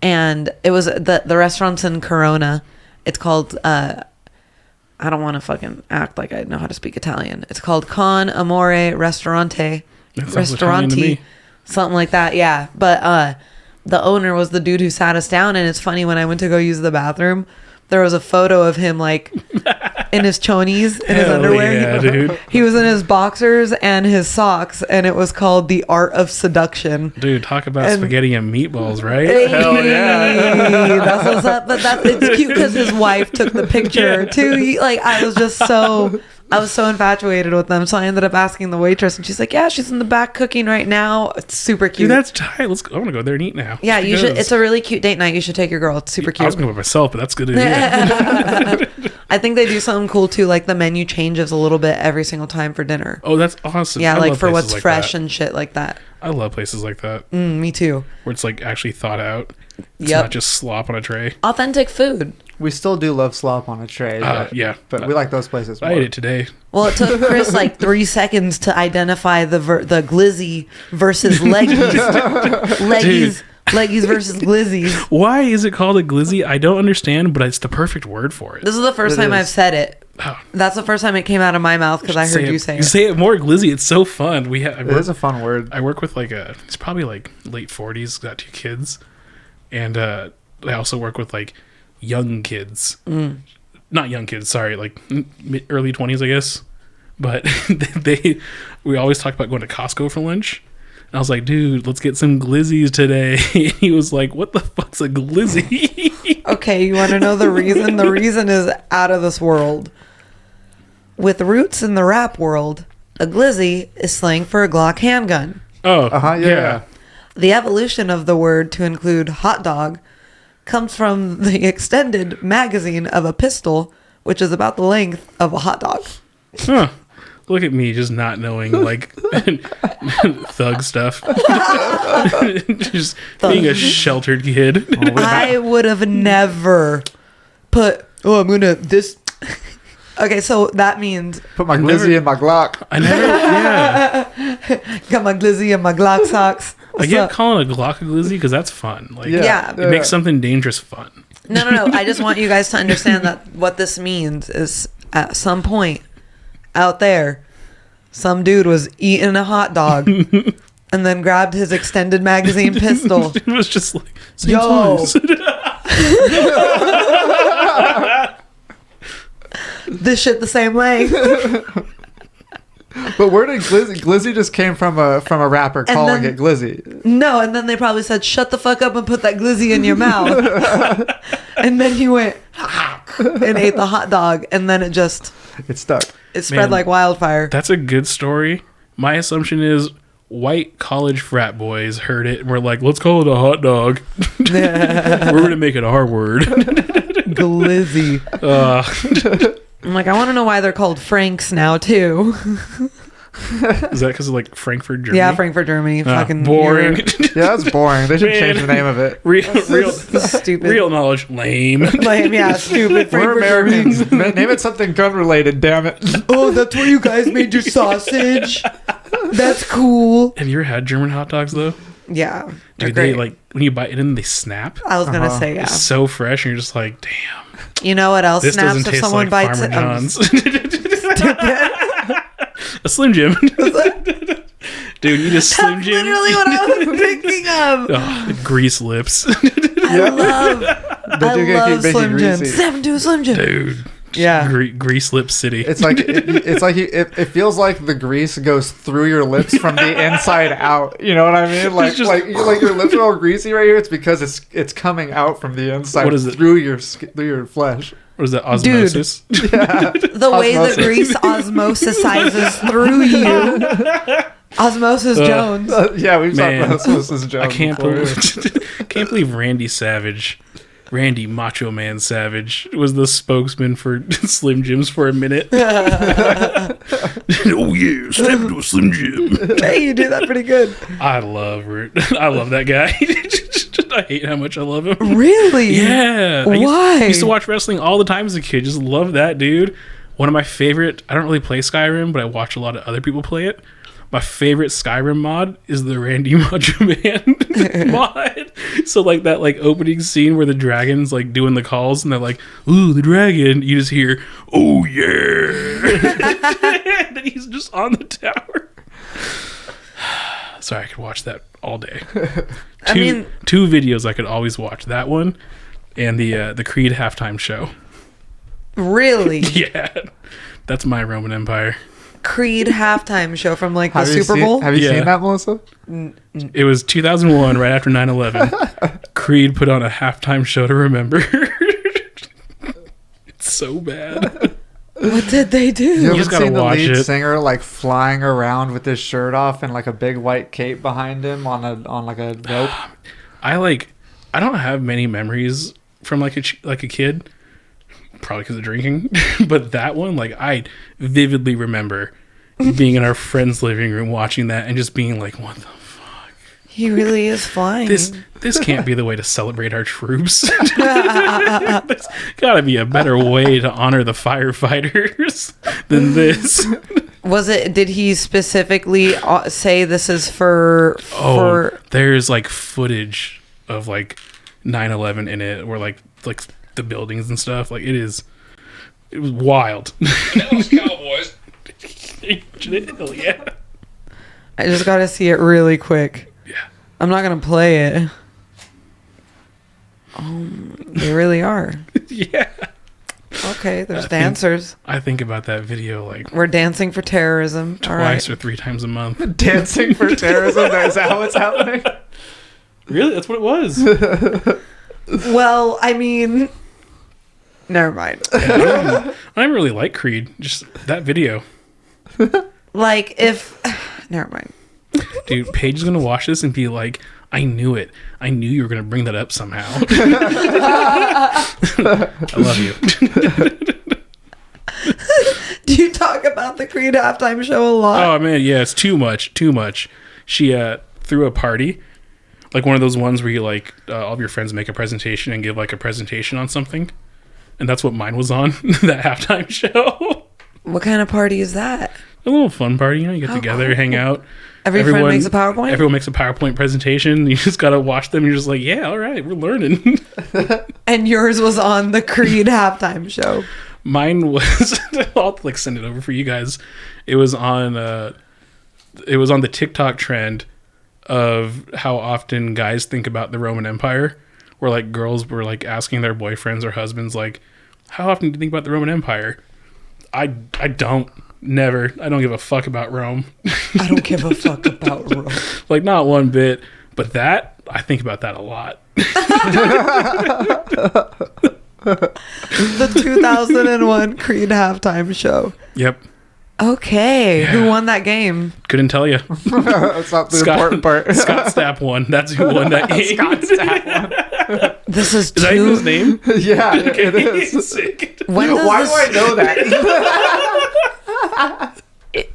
And it was the restaurant's in Corona. It's called, I don't want to fucking act like I know how to speak Italian. It's called Con Amore Ristorante. Something like that, yeah. But the owner was the dude who sat us down, and it's funny, when I went to go use the bathroom, there was a photo of him like in his chonies, in his underwear. Yeah, dude. He was in his boxers and his socks, and it was called The Art of Seduction. Dude, talk about spaghetti and meatballs, right? Hell yeah. That's what's up. But it's cute because his wife took the picture too. Like, I was just so I was so infatuated with them, so I ended up asking the waitress, and she's like, "Yeah, she's in the back cooking right now. It's super cute." Dude, that's tight. Let's go. I want to go there and eat now. Yeah, She you should. goes. It's a really cute date night. You should take your girl. It's super I cute. was going by myself, but that's good idea. I think they do something cool too. Like the menu changes a little bit every single time for dinner. Oh, that's awesome. Yeah, I like love for places what's like fresh that. and shit like that. I love places like that Me too. where it's like actually thought out. It's Yep. not just slop on a tray. Authentic food. We still do love slop on a tray. Yeah, But we like those places more. I ate it today. Well, it took Chris like 3 seconds to identify the glizzy versus leggies. Leggies versus glizzies. Why is it called a glizzy? I don't understand, but it's the perfect word for it. This is the first It time is. I've said it. Oh, That's the first time it came out of my mouth because I heard you say it. Say it more, glizzy. It's so fun. It is a fun word. I work with it's probably like late 40s, got 2 kids. And I also work with like young kids. Not young kids, sorry, like early 20s, I guess. But we always talk about going to Costco for lunch. And I was like, dude, let's get some glizzies today. And he was like, what the fuck's a glizzy? Okay, you want to know the reason? The reason is out of this world. With roots in the rap world, a glizzy is slang for a Glock handgun. Oh, Yeah. The evolution of the word to include hot dog comes from the extended magazine of a pistol, which is about the length of a hot dog. Huh. Look at me just not knowing like thug stuff. Just being a sheltered kid. I would have never put, I'm going to this. Okay, so that means Put my never- glizzy in my Glock. I never, yeah. got my glizzy and my Glock socks. I What's get up? calling a Glock a glizzy because that's fun. Like, Yeah. it makes something dangerous fun. No. I just want you guys to understand that what this means is at some point out there, some dude was eating a hot dog and then grabbed his extended magazine pistol. It was just like, same Yo. size. This shit the same length. But where did glizzy just came from a rapper calling then- it glizzy? No, and then they probably said, shut the fuck up and put that glizzy in your mouth. And then he went and ate the hot dog, and then it It's stuck. spread Man, like wildfire. That's a good story. My assumption is white college frat boys heard it and were like, let's call it a hot dog. We're going to make it our word. Glizzy. I'm like, I want to know why they're called Franks now, too. Is that because of like Frankfurt, Germany? Yeah, Frankfurt, Germany. Fucking boring. Yeah, that's boring. They should Man. change the name of it. real Stupid. real knowledge. Lame. Lame, yeah, stupid. We're Frankfurt, Germany. Americans. Name it something gun related. Damn it. Oh, that's where you guys made your sausage? That's cool. Have you ever had German hot dogs though? Yeah. they're Dude, they great. like when you bite it in, they snap. I was going to say, yeah. It's so fresh, and you're just like, damn. You know what else This doesn't snaps if taste someone like bites Farmer it? John's. A Slim Jim. Dude, eat a Slim That's Jim. literally what I was thinking of. Oh, grease lips. I love Keep making Slim Jim. greasy. 7-2 Slim Jim. Dude. Yeah. Grease lip city. It's like it feels like the grease goes through your lips from the inside out. You know what I mean? Like just- like your lips are all greasy right here. It's because it's coming out from the inside. What is it? Through your flesh. What is that? Osmosis? The way the Osmosis. grease osmosisizes through you. Osmosis Jones. Yeah, we've talked Man, about Osmosis Jones. I can't before. believe Randy Macho Man Savage was the spokesman for Slim Jims for a minute. Oh yeah, step into a Slim Jim. Hey, you do that pretty good. I love that guy. I hate how much I love him. Really? Yeah. Why? I used to watch wrestling all the time as a kid. Just love that dude. One of my favorite, I don't really play Skyrim, but I watch a lot of other people play it. My favorite Skyrim mod is the Randy Macho Man mod. So like that like opening scene where the dragon's like doing the calls and they're like, ooh, the dragon. You just hear, oh yeah. And then he's just on the tower. Sorry, I could watch that all day. Two videos I could always watch. That one and the Creed halftime show. Really? Yeah. That's my Roman Empire. Creed halftime show from like the Have you Super seen- Bowl? Have you Yeah. seen that, Melissa? It was 2001, right after 9/11. Creed put on a halftime show to remember. It's so bad. What did they do? You just haven't gotta seen the watch lead it. singer like flying around with his shirt off and like a big white cape behind him on like a rope? I don't have many memories from like a kid, probably because of drinking. But that one, like, I vividly remember being in our friend's living room watching that and just being like, "What the fuck? He really is flying. This can't be the way to celebrate our troops. There's got to be a better way to honor the firefighters than this." Did he specifically say this is for There's like footage of like 9/11 in it, or like the buildings and stuff. Like it was wild. That was Cowboys. Hell yeah. I just got to see it really quick. Yeah. I'm not going to play it. They really are. Yeah. Okay, there's dancers. I think about that video like We're dancing for terrorism. All right. twice or 3 times a month. Dancing for terrorism? Is that what's happening? Really? That's what it was. Well, I mean, never mind. I don't really like Creed. Just that video. Like, never mind. Dude, Paige is going to watch this and be like, I knew it. I knew you were going to bring that up somehow. I love you. Do you talk about the Creed halftime show a lot? Oh, man. Yeah, it's too much. Too much. She threw a party. Like one of those ones where you like all of your friends make a presentation and give like a presentation on something. And that's what mine was on, that halftime show. What kind of party is that? A little fun party, you know, you get together, cool. hang out. Friend makes a PowerPoint? Everyone makes a PowerPoint presentation. You just got to watch them. You're just like, yeah, all right, we're learning. And yours was on the Creed halftime show. Mine was, I'll like send it over for you guys. It was on the TikTok trend of how often guys think about the Roman Empire, where like girls were like asking their boyfriends or husbands like, how often do you think about the Roman Empire? I don't. Never. I don't give a fuck about Rome. I don't give a fuck about Rome. Like, not one bit. But that, I think about that a lot. The 2001 Creed halftime show. Yep. Okay. Yeah. Who won that game? Couldn't tell you. That's not the important part. Scott Stapp won. That's who won that game. Scott Stapp won. This is Is that even his name? Yeah, it is. Sick. When does Why this... do I know that?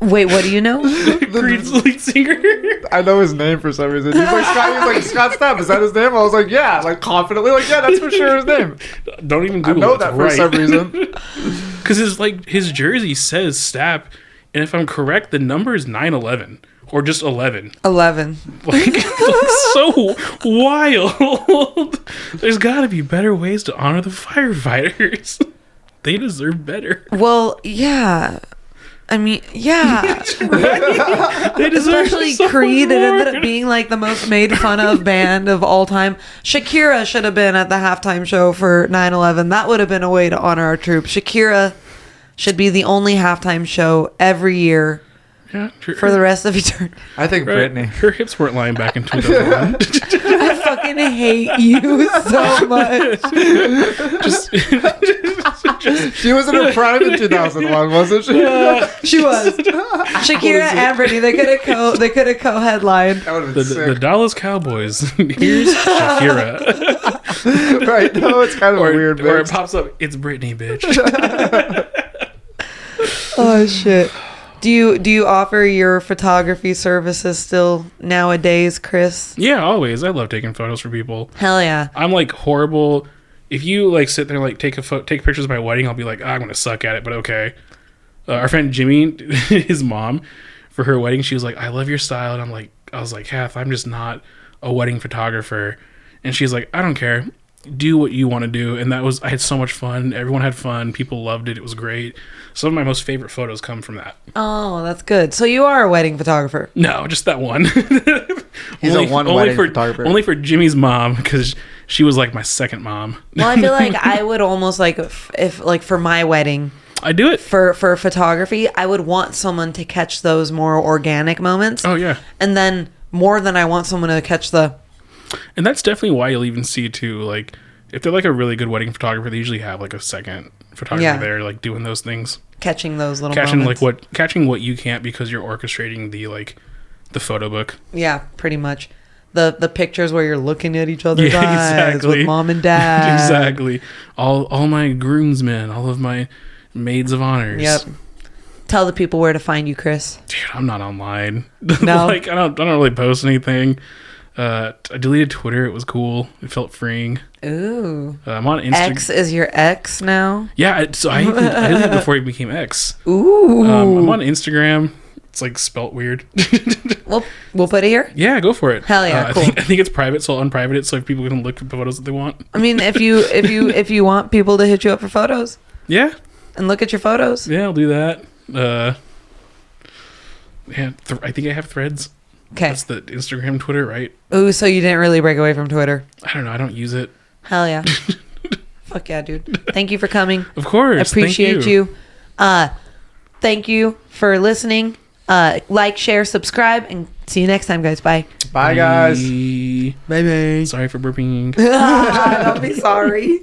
Wait, what do you know? Creed's lead singer. I know his name for some reason. He's like Scott Stapp. Is that his name? I was like, yeah, like confidently, like yeah, that's for sure his name. Don't even I Google know it. that It's for right. some reason. Because his jersey says Stapp, and if I'm correct, the number is 9/11 or just 11. 11. Like so wild. There's got to be better ways to honor the firefighters. They deserve better. Well, yeah. I mean, yeah. They deserve Especially so Creed, much it ended more. up being like the most made fun of band of all time. Shakira should have been at the halftime show for 9/11. That would have been a way to honor our troops. Shakira should be the only halftime show every year Yeah, for the rest of eternity. I think right. Britney. Her hips weren't lying back in 2001. I fucking hate you so much. She was in her prime in 2001, wasn't she? She was. Shakira and Britney. They could have co-headlined. That would have the been sick. Dallas Cowboys. Here's Shakira. Right? No, it's kind of a weird Or it mix. pops up, it's Britney, bitch. Oh shit. Do you offer your photography services still nowadays, Chris? Yeah, always. I love taking photos for people. Hell yeah. I'm like horrible. If you like sit there and like take pictures of my wedding, I'll be like, I'm gonna suck at it, but okay. Our friend Jimmy, his mom, for her wedding, she was like, I love your style, and I was like, Kath, I'm just not a wedding photographer, and she's like, I don't care, do what you want to do, and I had so much fun. Everyone had fun. People loved it. It was great. Some of my most favorite photos come from that. Oh, that's good. So you are a wedding photographer. No, just that one. He's a wedding photographer. Only for Jimmy's mom, because she was like my second mom. Well, I feel like I would almost like if like for my wedding I do it. for photography, I would want someone to catch those more organic moments. Oh yeah. And then more than I want someone to catch the And that's definitely why you'll even see too, like if they're like a really good wedding photographer, they usually have like a second photographer Yeah. there, like doing those things. catching those little catching moments. catching what you can't because you're orchestrating the photo book. Yeah, pretty much. The pictures where you're looking at each other's Yeah, eyes exactly. with mom and dad. Exactly. All my groomsmen, all of my maids of honors. Yep. Tell the people where to find you, Chris. Dude, I'm not online. No. I don't really post anything. I deleted Twitter. It was cool. It felt freeing. Ooh. I'm on Instagram. X is your ex now? Yeah, so I did it before he became X. Ooh. I'm on Instagram. It's like spelt weird. We'll put it here. Yeah, go for it. Hell yeah, cool. I think it's private, so I'll unprivate it so people can look at the photos that they want. I mean, if you want people to hit you up for photos Yeah, and look at your photos. yeah, I'll do that. Yeah, I think I have Threads. Okay. That's the Instagram, Twitter, right? Ooh, so you didn't really break away from Twitter. I don't know. I don't use it. Hell yeah. Fuck yeah, dude. Thank you for coming. Of course. Appreciate thank you. Thank you for listening. Like, share, subscribe, and see you next time, guys. Bye. Bye, guys. Bye. Bye. Sorry for burping. Don't be sorry.